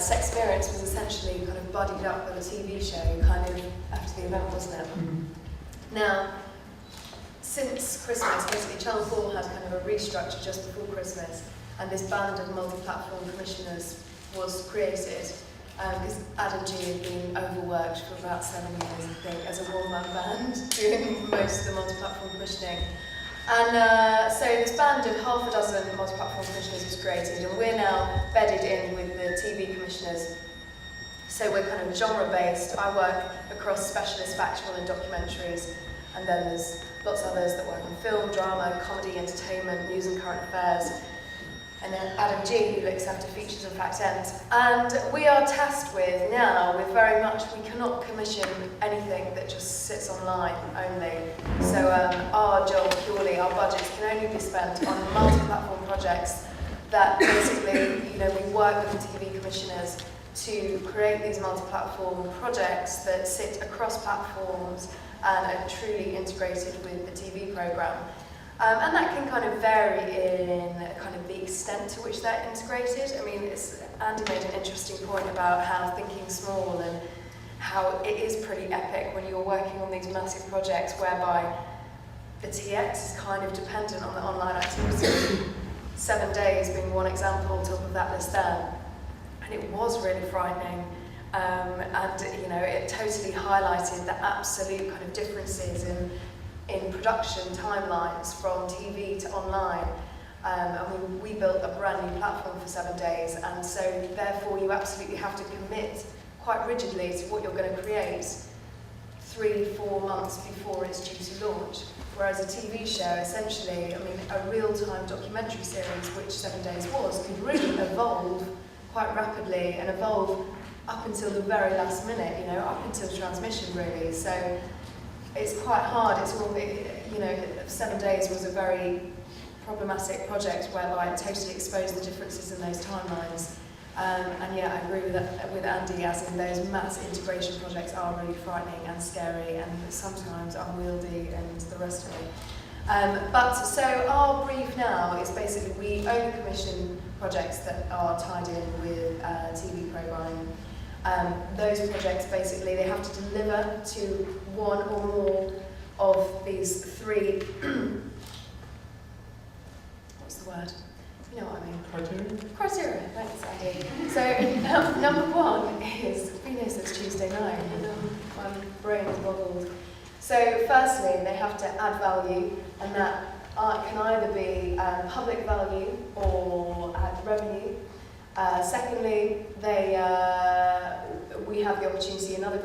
Sexperience was essentially kind of buddied up with a TV show kind of after the event, wasn't it? Mm-hmm. Now, since Christmas, basically Channel 4 had kind of a restructure just before Christmas, and this band of multi-platform commissioners was created. because Adam G had been overworked for about 7 years, I think, as a one-man band, doing most of the multi-platform commissioning. And so this band of half a dozen multi-platform commissioners was created, and we're now bedded in with the TV commissioners. So we're kind of genre-based. I work across specialist, factual and documentaries, and then there's lots of others that work on film, drama, comedy, entertainment, news and current affairs. And then Adam G, who looks after features and fact ends. And we are tasked with now, with very much, we cannot commission anything that just sits online only. So our job purely, our budgets can only be spent on multi-platform projects that basically, you know, we work with the TV commissioners to create these multi-platform projects that sit across platforms and are truly integrated with the TV programme. And that can kind of vary in kind of the extent to which they're integrated. I mean, Andy made an interesting point about how thinking small and how it is pretty epic when you're working on these massive projects whereby the TX is kind of dependent on the online activity. 7 days being one example, top of that list there. And it was really frightening. And you know, it totally highlighted the absolute kind of differences in production timelines from TV to online. And we built a brand new platform for 7 days, and so therefore you absolutely have to commit quite rigidly to what you're going to create 3-4 months before it's due to launch. Whereas a TV show, essentially, I mean, a real-time documentary series, which 7 days was, could really evolve quite rapidly and evolve up until the very last minute, you know, up until transmission really. So it's quite hard. It's all, you know, 7 days was a very problematic project whereby it totally exposed the differences in those timelines. And yeah, I agree with Andy, as in those mass integration projects are really frightening and scary and sometimes unwieldy and the rest of it. But so our brief now is basically we only commission projects that are tied in with TV programming. Those projects basically, they have to deliver to one or more of these three, what's the word? You know what I mean? Criteria, thanks Andy. So number one is, we know it's Tuesday night, my brain is boggled. So firstly, they have to add value, and that can either be public value or add revenue. Secondly, we have the opportunity, another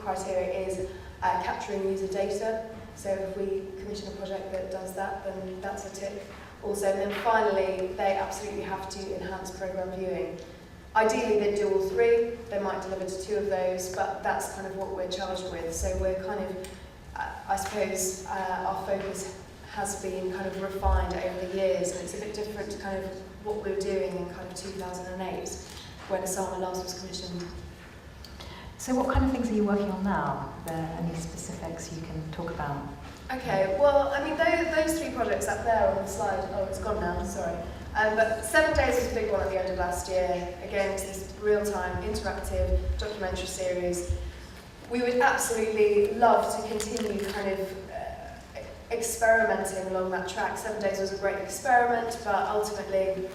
criteria is capturing user data. So if we commission a project that does that, then that's a tick. Also, and then finally, they absolutely have to enhance programme viewing. Ideally, they do all three. They might deliver to 2 of those, but that's kind of what we're charged with. So we're kind of, I suppose, our focus has been kind of refined over the years, and it's a bit different to kind of what we were doing in kind of 2008 when Asama Loves was commissioned. So what kind of things are you working on now? Are there any specifics you can talk about? Okay, well, I mean, those 3 projects up there on the slide, oh, it's gone now, sorry. But 7 Days was a big one at the end of last year. Again, it's this real-time, interactive documentary series. We would absolutely love to continue kind of experimenting along that track. 7 Days was a great experiment, but ultimately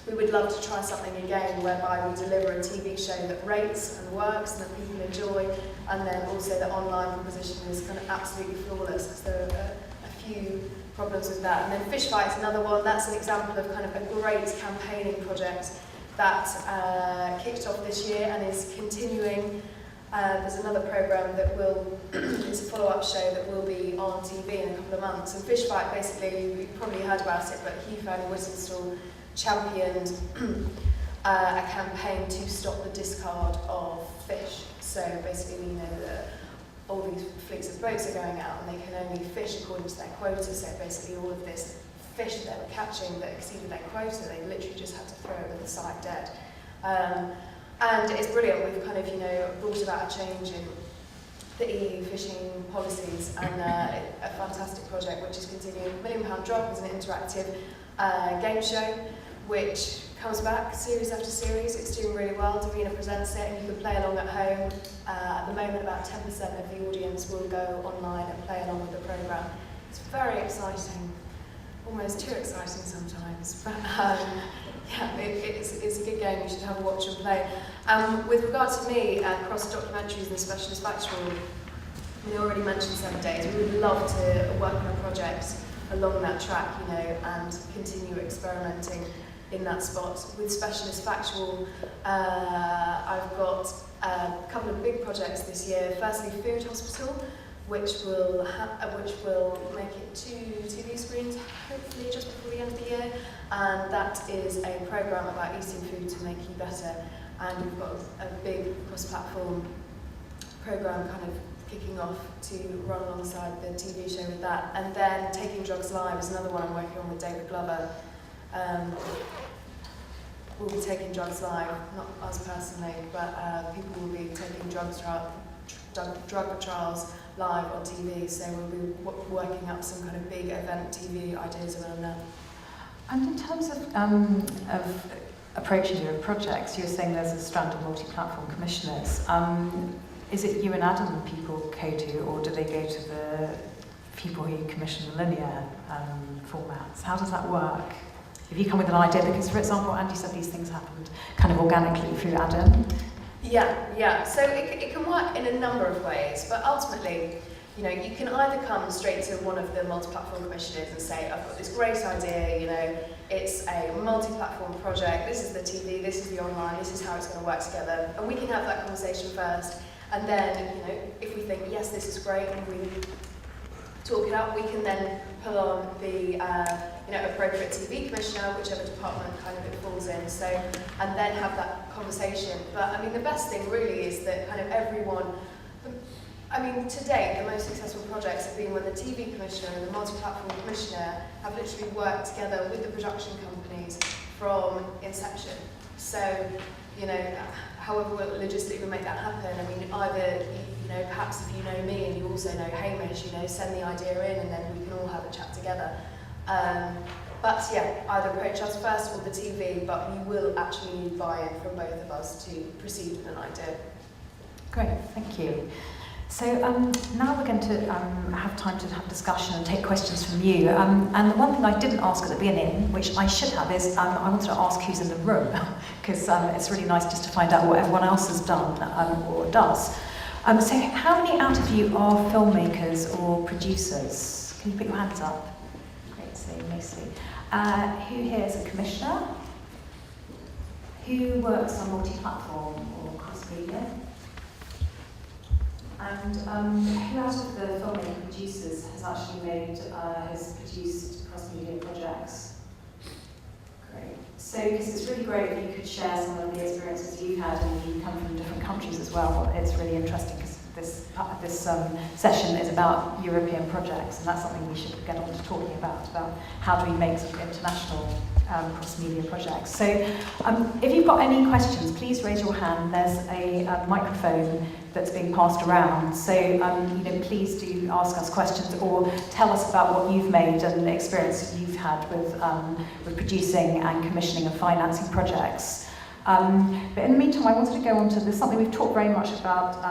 we would love to try something again whereby we deliver a TV show that rates and works and that people enjoy, and then also the online proposition is kind of absolutely flawless, because there are a few problems with that. And then Fish Fight is another one. That's an example of kind of a great campaigning project that kicked off this year and is continuing. There's another programme that it's a follow-up show that will be on TV in a couple of months. And Fish Fight, basically, you've probably heard about it, but Hugh Fanny-Whittinstall championed a campaign to stop the discard of fish. So basically, you know, all these fleets of boats are going out and they can only fish according to their quota. So basically, all of this fish that they were catching that exceeded their quota, they literally just had to throw it with the site dead. And it's brilliant. We've kind of, you know, brought about a change in the EU fishing policies, and a fantastic project which is continuing. £1 Million Drop is an interactive game show which comes back series after series. It's doing really well. Davina presents it and you can play along at home. At the moment, about 10% of the audience will go online and play along with the programme. It's very exciting. almost too exciting sometimes. But yeah, it's a good game. You should have a watch and play. With regard to me, across documentaries and specialist factual, we already mentioned 7 days. We would love to work on a project along that track, you know, and continue experimenting in that spot. With specialist factual, I've got a couple of big projects this year. Firstly, Food Hospital, which will make it to TV screens hopefully just before the end of the year, and that is a programme about eating food to make you better. And we've got a big cross-platform programme kind of kicking off to run alongside the TV show with that. And then Taking Drugs Live is another one I'm working on with David Glover. We'll be taking drugs live, not us personally, but people will be taking drug trials live on TV, so we'll be working up some kind of big event TV ideas around that. And in terms of approaching your projects, you were saying there's a strand of multi-platform commissioners. Is it you and Adam people go to, or do they go to the people who commission the linear formats? How does that work? If you come with an idea, because for example, Andy said these things happened kind of organically through Adam. Yeah. So it can work in a number of ways, but ultimately, you know, you can either come straight to one of the multi-platform commissioners and say, I've got this great idea, you know, it's a multi-platform project, this is the TV, this is the online, this is how it's going to work together, and we can have that conversation first, and then, you know, if we think, yes, this is great, and we talk it out, we can then pull on the appropriate TV commissioner, whichever department kind of it falls in, so, and then have that conversation. But I mean, the best thing really is that kind of everyone, I mean, to date, the most successful projects have been when the TV commissioner and the multi-platform commissioner have literally worked together with the production companies from inception. So, you know, however logistically we make that happen, I mean, either, you know, perhaps if you know me and you also know Hamish, you know, send the idea in and then we can all have a chat together. But yeah, either approach us first or the TV, but we will actually need buy-in from both of us to proceed with an idea. Great, thank you. So now we're going to have time to have discussion and take questions from you. And the one thing I didn't ask at the beginning, which I should have, is I wanted to ask who's in the room, because it's really nice just to find out what everyone else has done or does. So how many out of you are filmmakers or producers? Can you put your hands up? Great, so mostly. Who here is a commissioner? Who works on multi-platform or cross-media? And who out of the filmmaking producers has actually has produced cross-media projects? Great. So, because it's really great if you could share some of the experiences you've had, and you come from different countries as well. It's really interesting because this session is about European projects, and that's something we should get on to talking about how do we make sort of international cross-media projects. So, if you've got any questions, please raise your hand. There's a microphone that's being passed around. So, please do ask us questions or tell us about what you've made and the experiences you've had with producing and commissioning and financing projects. But in the meantime, I wanted to go on to this, something we've talked very much about,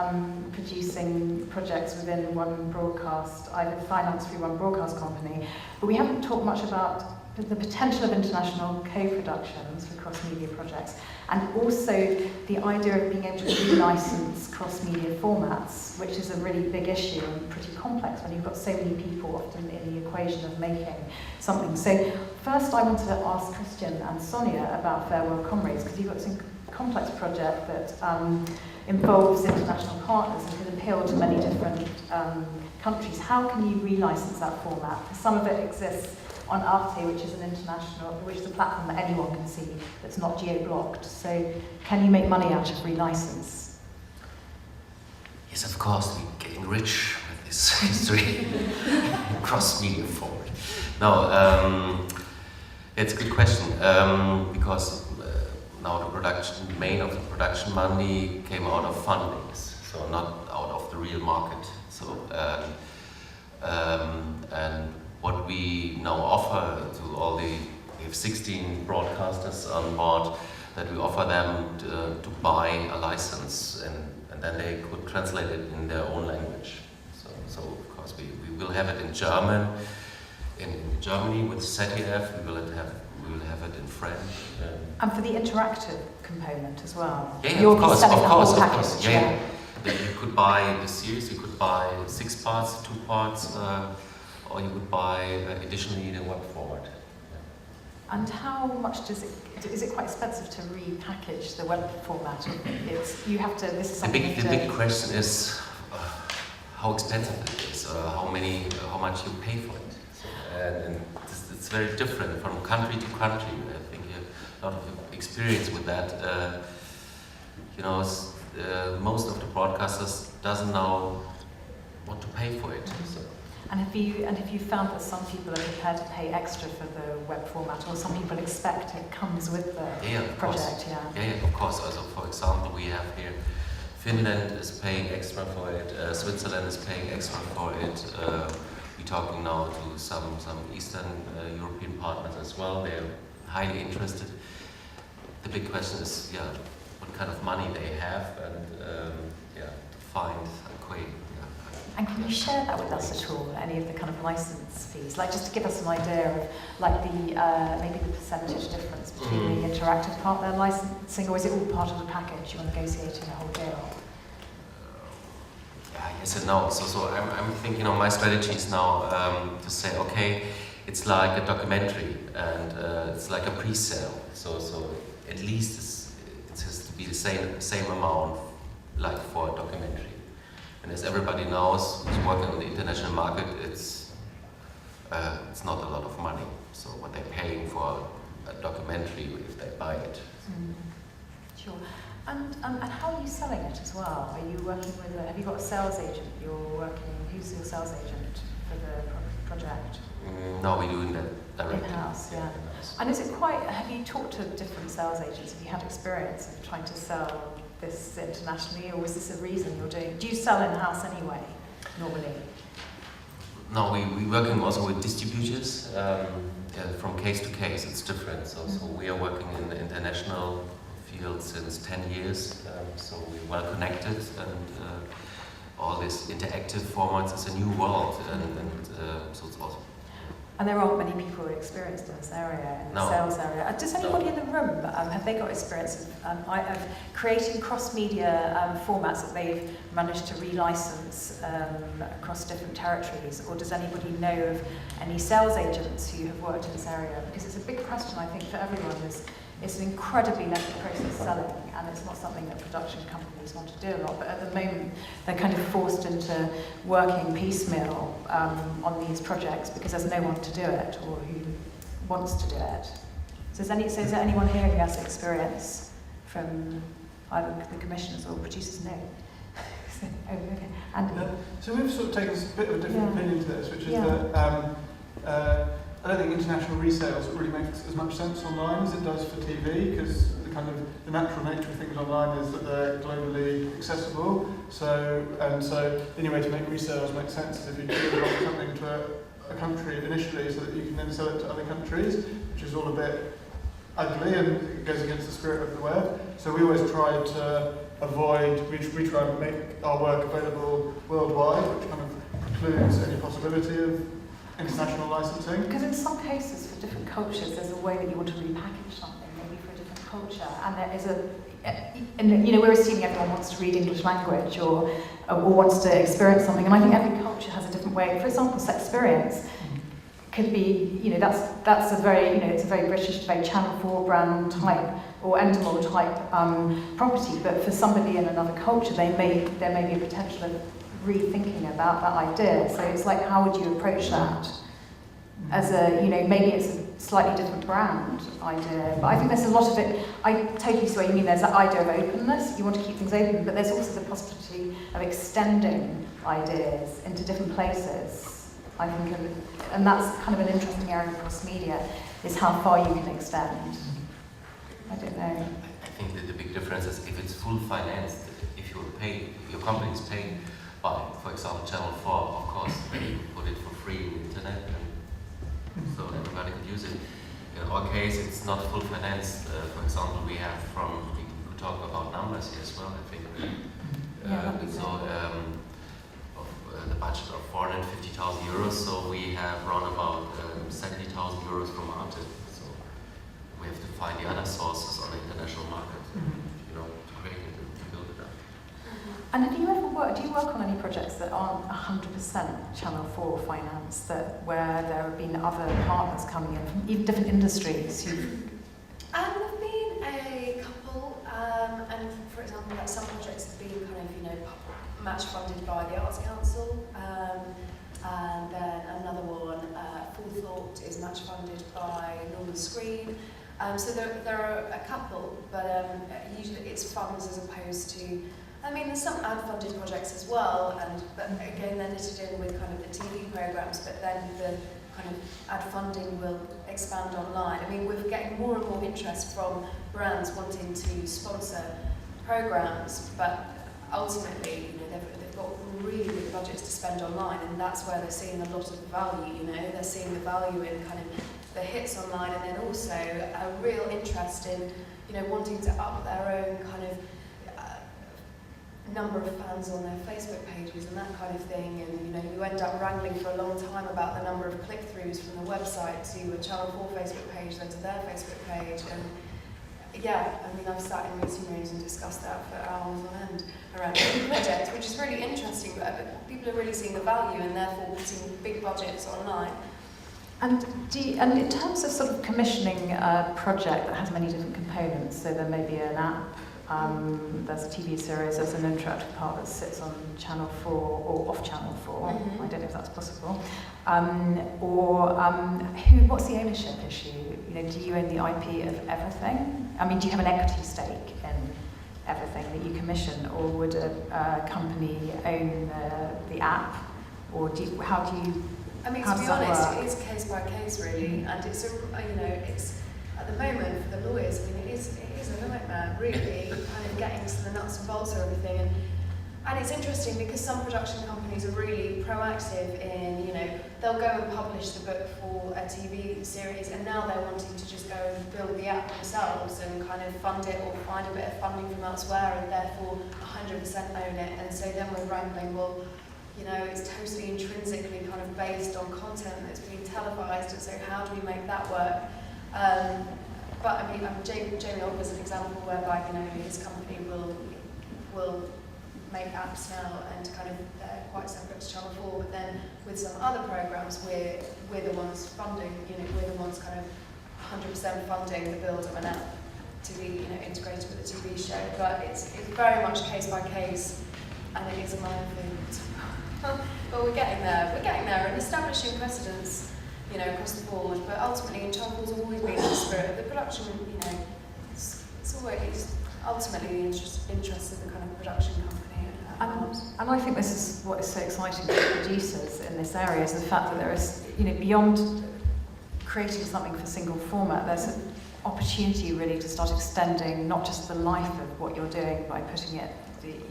producing projects within one broadcast, either financed through one broadcast company, but we haven't talked much about the potential of international co-productions for cross-media projects, and also the idea of being able to relicense cross-media formats, which is a really big issue and pretty complex when you've got so many people often in the equation of making something. So first I wanted to ask Christian and Sonia about Farewell Comrades, because you've got some complex project that involves international partners and can appeal to many different countries. How can you relicense that format? Because some of it exists on Arte, which is which is a platform that anyone can see, that's not geo-blocked. So can you make money out of relicense? Yes, of course, we're getting rich with this history, cross-media forward. No, it's a good question, because now the main of the production money came out of fundings, so not out of the real market. So, and what we now offer to all we have 16 broadcasters on board, that we offer them to buy a license, and then they could translate it in their own language. So of course we will have it in German, in Germany with ZDF, we will have it in French. And for the interactive component as well. Yeah, You'll of course, be selling of the whole course, package. yeah. You could buy the series, you could buy 6 parts, 2 parts, or you could buy additionally the web format. And how much is it quite expensive to repackage the web format? You have to, this is The something big question is how expensive it is, how much you pay for it. And it's very different from country to country. I think you have a lot of experience with that. Most of the broadcasters doesn't know what to pay for it. So. And have you found that some people are prepared to pay extra for the web format, or some people expect it comes with the project? Yeah, of course. Also, for example, we have here Finland is paying extra for it. Switzerland is paying extra for it. We're talking now to some Eastern European partners as well. They're highly interested. The big question is, what kind of money they have, and to find a way. And can you share that with us at all? Any of the kind of license fees, like just to give us an idea of, like maybe the percentage difference between the interactive part they're licensing, or is it all part of the package? You're negotiating a whole deal. Yes and no. So I'm thinking, my strategy is now to say, okay, it's like a documentary, and it's like a pre-sale. So at least it has to be the same amount, like for a documentary. And as everybody knows, who's working on the international market, it's not a lot of money. So what they're paying for a documentary if they buy it. Sure. And how are you selling it as well? Are you working with? Have you got a sales agent? Who's your sales agent for the project? No, we're doing that directly. In-house, yeah. And is it have you talked to different sales agents? Have you had experience of trying to sell this internationally, or is this a reason you're doing? Do you sell in-house anyway, normally? No, we're working also with distributors. From case to case, it's different. So we are working in the international field since 10 years. So we're well connected, and all these interactive formats is a new world, and so it's also. And there aren't many people experienced in this area, in the sales area. Does anybody in the room, have they got experience of creating cross-media formats that they've managed to relicense across different territories? Or does anybody know of any sales agents who have worked in this area? Because it's a big question, I think, for everyone. It's an incredibly lengthy process selling, and it's not something that production companies want to do a lot, but at the moment they're kind of forced into working piecemeal on these projects because there's no one to do it or who wants to do it. So is there anyone here who has experience from either the commissioners or producers? No. Okay. And so we've sort of taken a bit of a different opinion to this, which is that I don't think international resales really makes as much sense online as it does for TV, because the natural nature of things online is that they're globally accessible. So the only way to make resales make sense is if you deliver something to a country initially, so that you can then sell it to other countries, which is all a bit ugly and it goes against the spirit of the web. So we always try to avoid. We try and make our work available worldwide, which kind of precludes any possibility of international licensing. Because in some cases, for different cultures, there's a way that you want to repackage something, maybe for a different culture, and there is we're assuming everyone wants to read English language or wants to experience something, and I think every culture has a different way. For example, Sexperience could be, that's a very, it's a very British, very Channel 4 brand type or Endemol type property, but for somebody in another culture, there may be a potential of rethinking about that idea. So it's like, how would you approach that? As maybe it's a slightly different brand idea, but I think there's a lot of it. I totally see what you mean. There's that idea of openness. You want to keep things open, but there's also the possibility of extending ideas into different places. I think, and that's kind of an interesting area of cross media, is how far you can extend. I don't know. I think that the big difference is if it's full financed, if your company is paid by, for example, Channel 4, of course, they put it for free on the internet, and so everybody could use it. In our case, it's not full financed. For example, we could talk about numbers here as well, I think. The budget of 450,000 euros, so we have around about 70,000 euros from artists. So we have to find the other sources on the international market, you know, to create it and to build it up. And do you work on any projects that aren't 100% Channel 4 finance, where there have been other partners coming in from even different industries? There have been a couple, and for example, like some projects have been kind of, you know, match funded by the Arts Council, and then another one, Full Thought, is match funded by Northern Screen. So there are a couple, but usually it's funds as opposed to. I mean, there's some ad-funded projects as well, but again, they're knitted in with kind of the TV programmes, but then the kind of ad funding will expand online. I mean, we're getting more and more interest from brands wanting to sponsor programmes, but ultimately, you know, they've got really big budgets to spend online, and that's where they're seeing a lot of the value. You know, they're seeing the value in kind of the hits online, and then also a real interest in, you know, wanting to up their own kind of number of fans on their Facebook pages and that kind of thing, and you know, you end up wrangling for a long time about the number of click-throughs from the website to a Channel 4 Facebook page, then to their Facebook page, and yeah, I mean, I've sat in meeting rooms and discussed that for hours on end around the project, which is really interesting, but people are really seeing the value and therefore putting big budgets online. And in terms of sort of commissioning a project that has many different components, so there may be an app, there's a TV series, there's an interactive part that sits on Channel 4 or off Channel 4, I don't know if that's possible, what's the ownership issue? You know, do you own the IP of everything? I mean, do you have an equity stake in everything that you commission, or would a company own the app, or how do you? I mean, to be honest, it is case by case really, and it's it's at the moment for the lawyers. I mean, it is a nightmare really, kind of getting to the nuts and bolts of everything, and it's interesting because some production companies are really proactive in, you know, they'll go and publish the book for a TV series, and now they're wanting to just go and build the app themselves and kind of fund it or find a bit of funding from elsewhere, and therefore 100% own it. And so then we're wrangling, well, you know, it's totally intrinsically kind of based on content that's being televised, and so how do we make that work? But I mean, Jamie Ogg is an example whereby, you know, his company will make apps now and kind of they're quite separate to Channel 4, but then with some other programmes we're the ones funding, you know, we're the ones kind of 100% funding the build of an app to be, you know, integrated with a TV show. But it's very much case by case, and it is a minefield. But we're getting there, and establishing precedents, you know, across the board. But ultimately, Channel 4's always been in the spirit of the production. You know, it's always ultimately the interest of the kind of production company. And I think this is what is so exciting for producers in this area, is the fact that there is, you know, beyond creating something for single format, there's an opportunity really to start extending not just the life of what you're doing by putting it,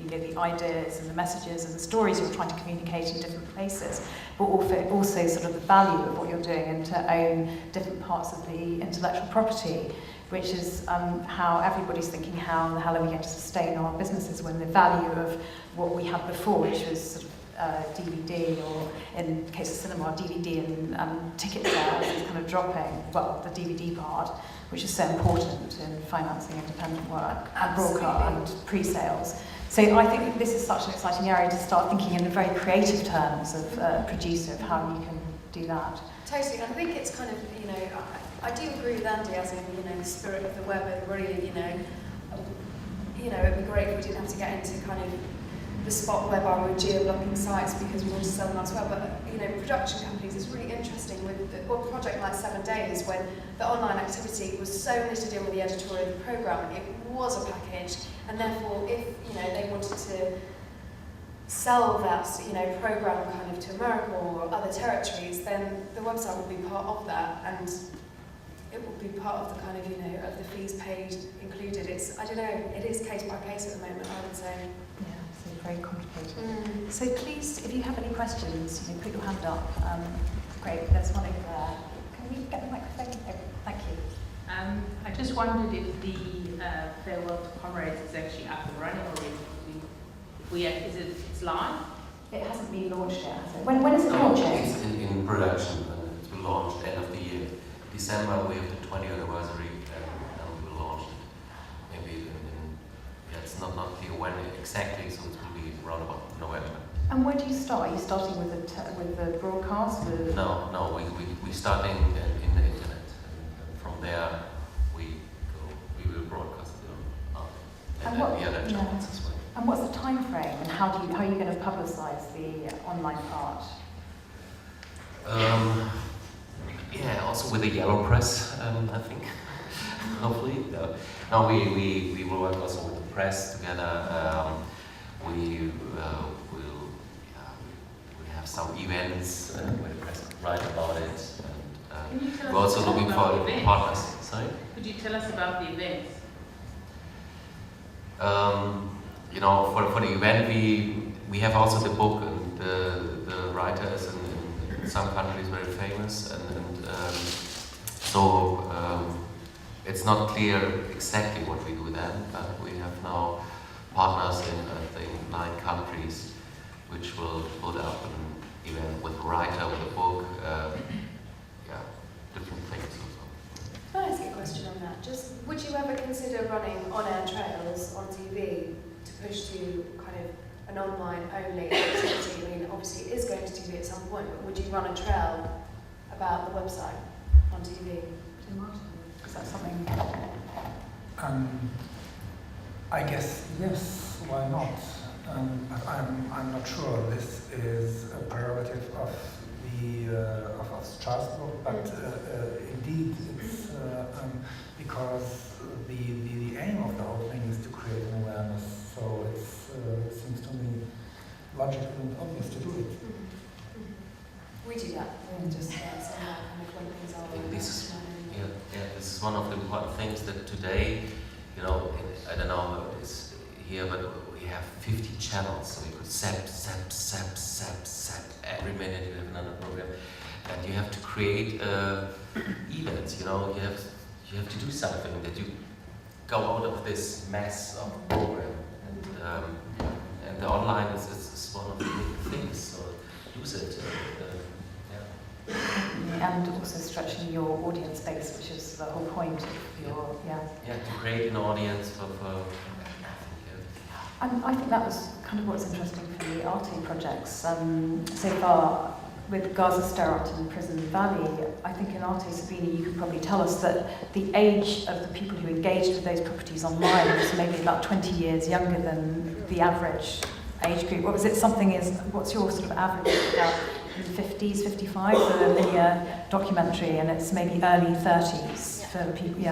the ideas and the messages and the stories you're trying to communicate in different places, but also sort of the value of what you're doing, and to own different parts of the intellectual property, which is how everybody's thinking, how the hell are we going to sustain our businesses when the value of what we had before, which was sort of DVD, or in the case of cinema, DVD and ticket sales is kind of dropping, well, the DVD part, which is so important in financing independent work and broadcast and pre-sales. So I think this is such an exciting area to start thinking in very creative terms of producer, of how you can do that. Totally, I think it's kind of, you know, I do agree with Andy as in, you know, the spirit of the web, and really, you know, it'd be great if we didn't have to get into kind of the spot whereby we're geo-blocking sites because we want to sell them elsewhere. But, you know, production companies, it's really interesting with a project like 7 Days, when the online activity was so knitted in with the editorial of the programme, it was a package, and therefore if, you know, they wanted to sell that, you know, programme kind of to America or other territories, then the website would be part of that, and it would be part of the kind of, you know, of the fees paid included. It's, I don't know, it is case by case at the moment, I would say. Yeah, so very complicated. So please, if you have any questions, you know, put your hand up. Great, there's one over there. Can we get the microphone? Oh, thank you. I just wondered if the Farewell to Comrades is actually up and running already. It's live? It hasn't been launched yet, has it? When is it launching? It's in production, and it will launch end of the year. December we have the 20th anniversary, and we will launch it. Maybe it's not clear when exactly, so it will be around about November. And where do you start? Are you starting with the broadcast? No, we starting in the internet, and from there we will broadcast it on the other channels as well. And what's the time frame, and how are you going to publicise the online part? Also with the yellow press, I think. Hopefully, no. We will work also with the press together. We have some events where the press write about it, and we're also looking for partners. Sorry? Could you tell us about the events? For the event, we have also the book, and the writer is in some countries very famous, and so it's not clear exactly what we do then, but we have now partners in, I think, 9 countries, which will put up an event with a writer, with a book, different things also. Can I ask you a question on that? Just, would you ever consider running on-air trails on TV to push to kind of an online-only activity? I mean, obviously it is going to TV at some point, but would you run a trail about the website on TV? Is that something? I guess yes. Why not? But I'm not sure. This is a prerogative of of Strasbourg, but indeed it's because the aim of the whole thing is to create an awareness. So it seems to me logical and obvious to do it. We do that. We just somehow kind of when things are. This is one of the important things that today, I don't know how it is here, but we have 50 channels, so you could zap. Every minute you have another program, and you have to create events. You have to do something that you go out of this mess of program, and the online is one of the big things. So use it. And also stretching your audience base, which is the whole point of your, to create an audience for And I think that was kind of what's interesting for the Arte projects. So far, with Gaza Sterat and Prison Valley, I think in Arte, Sabina, you could probably tell us that the age of the people who engaged with those properties online was maybe about 20 years younger than the average age group. What was it? What's your sort of average? About in the 50s, 55 for the linear documentary, and it's maybe early 30s for the people,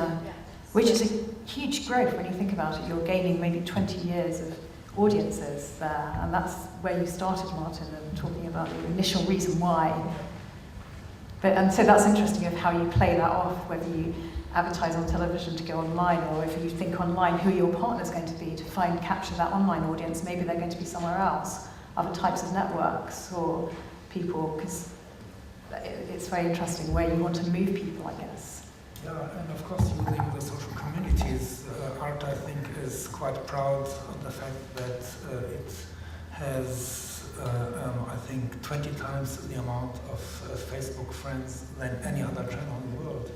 which is a huge growth when you think about it. You're gaining maybe 20 years of audiences there, and that's where you started, Martin, and talking about the initial reason why. And so that's interesting of how you play that off, whether you advertise on television to go online, or if you think online who your partner's going to be to capture that online audience. Maybe they're going to be somewhere else, other types of networks or people, because it's very interesting where you want to move people, I guess. Yeah, and of course using the social communities. Art, I think, is quite proud of the fact that it has, I think, 20 times the amount of Facebook friends than any other channel in the world.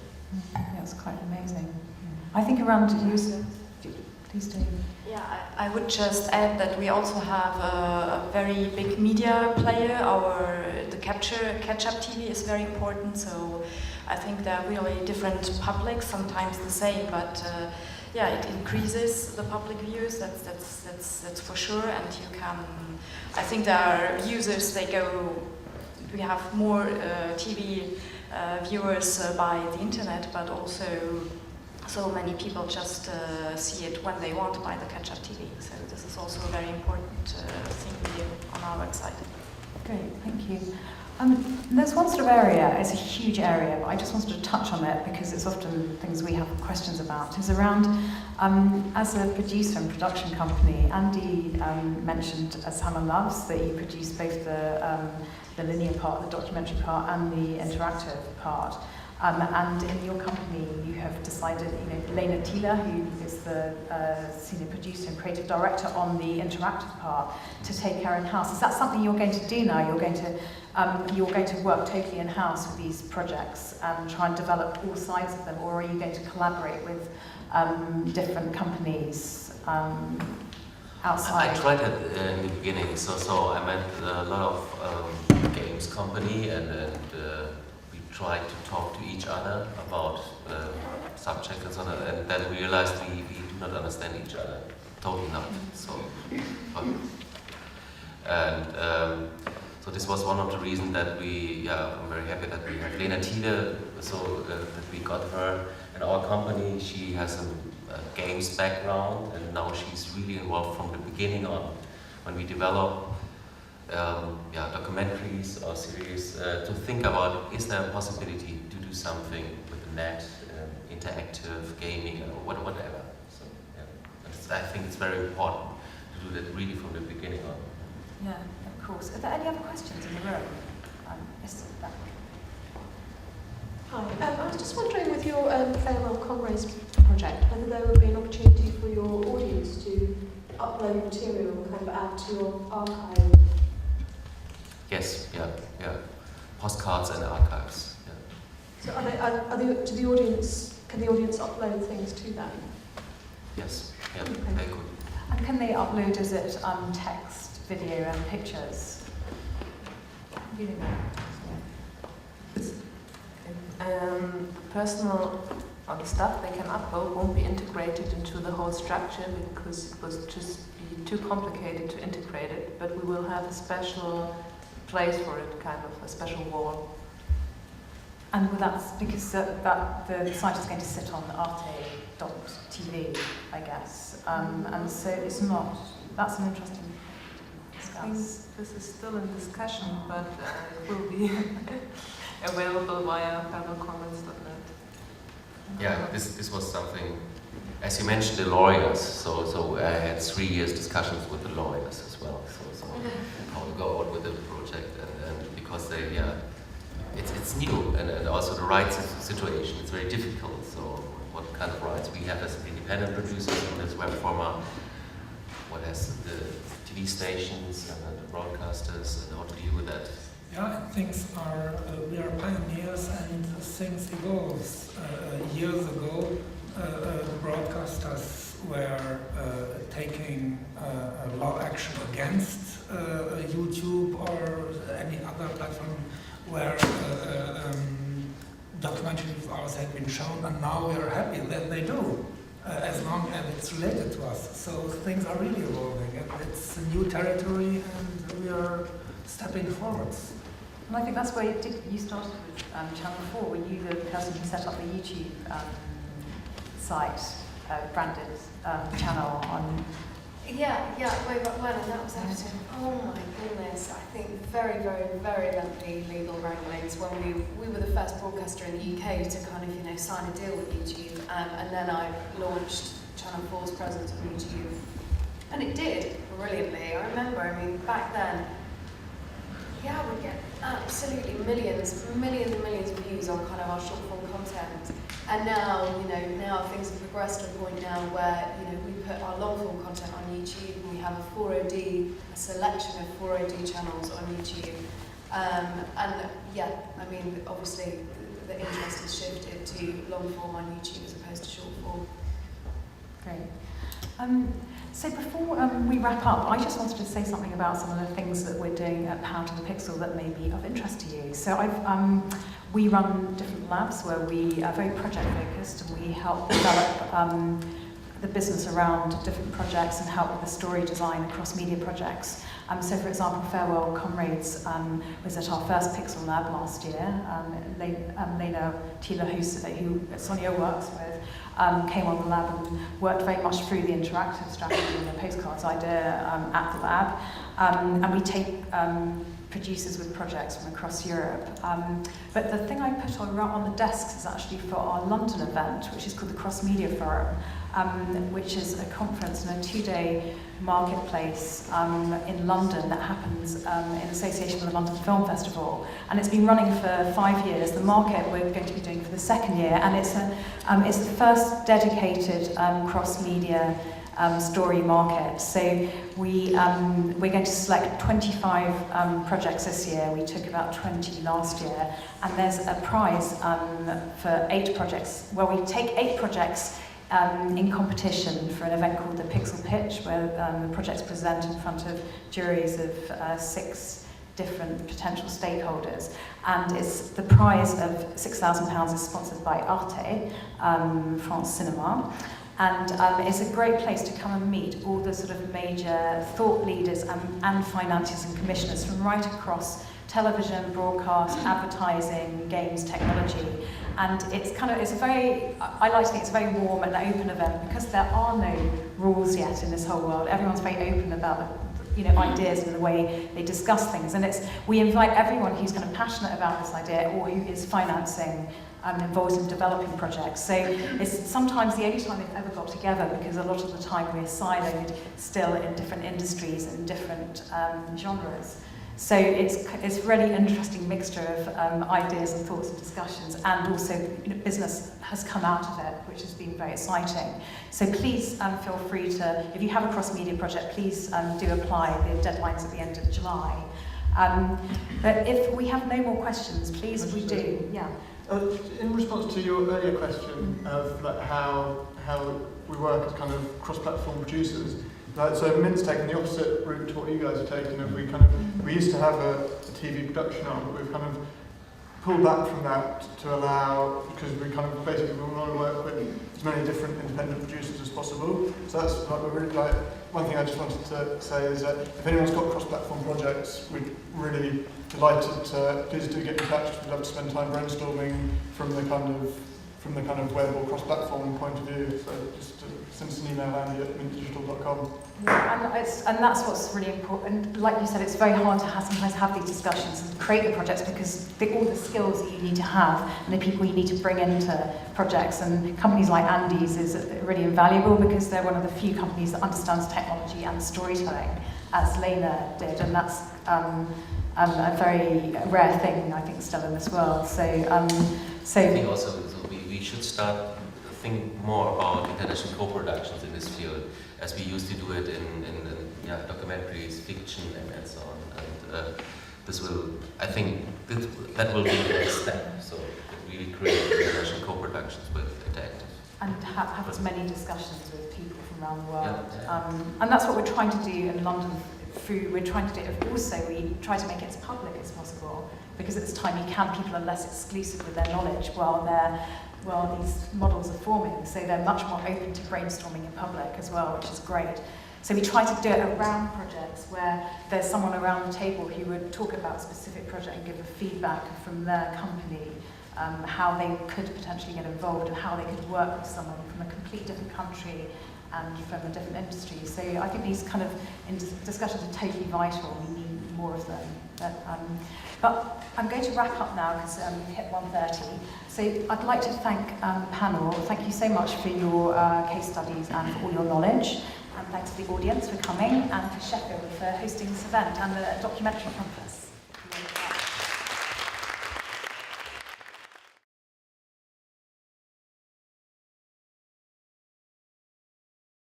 Yeah, it's quite amazing. I think around you, please do. Yeah, I would just add that we also have a very big media player. The catch-up TV is very important. So I think there are really different publics, sometimes the same, but it increases the public views. That's for sure. And you can. I think there are users. We have more TV viewers by the internet, but also. So many people just see it when they want to buy the catch-up TV. So this is also a very important thing we do on our website. Great, thank you. There's one sort of area, it's a huge area, but I just wanted to touch on it because it's often things we have questions about. It's around, as a producer and production company, Andy mentioned As Hammer Loves, that you produce both the linear part, the documentary part, and the interactive part. And in your company, you have decided, Lena Thiele, who is the senior producer and creative director on the interactive part, to take her in-house. Is that something you're going to do now? You're going to work totally in-house with these projects and try and develop all sides of them, or are you going to collaborate with different companies outside? I tried it in the beginning, so I met a lot of games company, and we tried to talk to each other about subjects and so on, and then we realized we do not understand each other, totally not. So this was one of the reasons that I'm very happy that we have Lena Thiele, so that we got her in our company. She has a games background, and now she's really involved from the beginning on when we develop documentaries or series to think about, is there a possibility to do something with the net, interactive gaming, or whatever. So I think it's very important to do that really from the beginning on. Yeah, of course. Are there any other questions in the room? Yes, that one. Hi. I was just wondering, with your Farewell Comrades project, whether there would be an opportunity for your audience to upload material, kind of add to your archive. Yes, yeah. Postcards and archives. Yeah. So can the audience upload things to them? Yes, yeah, Okay. they could. And can they upload, is it text, video and pictures? Personal stuff they can upload won't be integrated into the whole structure because it would just be too complicated to integrate it, but we will have a special place for it, kind of a special wall. And that's because the site is going to sit on arte.tv, I guess. And so it's not, that's an interesting discuss. This is still in discussion, but it will be available via farewellcommons.net. Yeah, this was something, as you mentioned, the lawyers. So I had 3 years discussions with the lawyers as well. So how to go out with the project, and because it's new, and also the rights situation. It's very difficult. So what kind of rights we have as independent producers in this web format? What has the TV stations and the broadcasters, and how to deal with that? Yeah, we are pioneers, and things evolve. Years ago, the broadcasters were taking law action against YouTube or any other platform where documentaries of ours had been shown, and now we are happy that they do, as long as it's related to us. So things are really evolving, and it's a new territory, and we are stepping forwards. And I think that's where you started with Channel 4. Were you the person who set up the YouTube site, branded channel on? Yeah, way back when, and that was after, oh my goodness, I think very, very, very lengthy legal wranglings when we were the first broadcaster in the UK to kind of, sign a deal with YouTube, and then I launched Channel 4's presence on YouTube, and it did brilliantly. I remember, back then, we'd get absolutely millions and millions of views on kind of our short form content. And now, now things have progressed to a point now where, we put our long form content on YouTube, and we have a selection of 4OD channels on YouTube. Obviously the interest has shifted to long form on YouTube as opposed to short form. Great. So before we wrap up, I just wanted to say something about some of the things that we're doing at Power to the Pixel that may be of interest to you. So we run different labs where we are very project focused, and we help develop the business around different projects and help with the story design across media projects. So for example, Farewell Comrades was at our first Pixel lab last year. Lena Thiele, who Sonia works with, came on the lab and worked very much through the interactive strategy and the postcards idea at the lab. And we take producers with projects from across Europe. But the thing I put on the desks is actually for our London event, which is called the Cross Media Forum. which is a conference and a 2-day marketplace in London that happens in association with the London Film Festival, and it's been running for 5 years. The market we're going to be doing for the 2nd year, and it's the first dedicated cross-media story market. So we're going to select 25 projects this year. We took about 20 last year, and there's a prize for 8 projects. Well, we take 8 projects in competition for an event called the Pixel Pitch, where the projects present in front of juries of 6 different potential stakeholders. And it's the prize of £6,000 is sponsored by Arte, France Cinema. And it's a great place to come and meet all the sort of major thought leaders and financiers and commissioners from right across television, broadcast, advertising, games, technology. And it's a very, I like to think it's a very warm and open event because there are no rules yet in this whole world. Everyone's very open about ideas and the way they discuss things. And we invite everyone who's kind of passionate about this idea or who is financing involved in developing projects. So it's sometimes the only time we've ever got together because a lot of the time we're siloed still in different industries and different genres. So it's a really interesting mixture of ideas and thoughts and discussions, and also business has come out of it, which has been very exciting. So please feel free to, if you have a cross-media project, please do apply. The deadline's at the end of July. But if we have no more questions, please, we do. Yeah. In response to your earlier question of like how we work as kind of cross-platform producers, so Mint's taken the opposite route to what you guys have taken. We used to have a TV production arm, but we've kind of pulled back from that to allow, because we want to work with as many different independent producers as possible. So that's one thing I just wanted to say is that if anyone's got cross-platform projects, we're really delighted to, please do get in touch. We'd love to spend time brainstorming from the kind of web or cross-platform point of view. So just send us an email, andy@mintdigital.com. Yeah, and that's what's really important. Like you said, it's very hard to sometimes have these discussions and create the projects because all the skills that you need to have and the people you need to bring into projects, and companies like Andy's is really invaluable because they're one of the few companies that understands technology and storytelling, as Lena did, and that's a very rare thing, I think, still in this world. So I think also we should start to think more about international co-productions in this field, as we used to do it in documentaries, fiction, and so on. And this will, I think, that will be the next step. So really create international co-productions with Interactive. And have as many discussions with people from around the world. Yeah. And that's what we're trying to do in London. We're trying to do it. Also, we try to make it as public as possible, because at this time people are less exclusive with their knowledge while these models are forming. So they're much more open to brainstorming in public as well, which is great. So we try to do it around projects where there's someone around the table who would talk about a specific project and give a feedback from their company, how they could potentially get involved and how they could work with someone from a completely different country and from a different industry. So I think these kind of discussions are totally vital. We need more of them. But I'm going to wrap up now because we've hit 1:30. So I'd like to thank the panel. Thank you so much for your case studies and for all your knowledge. And thanks to the audience for coming, and for Sheffield for hosting this event and the documentary conference.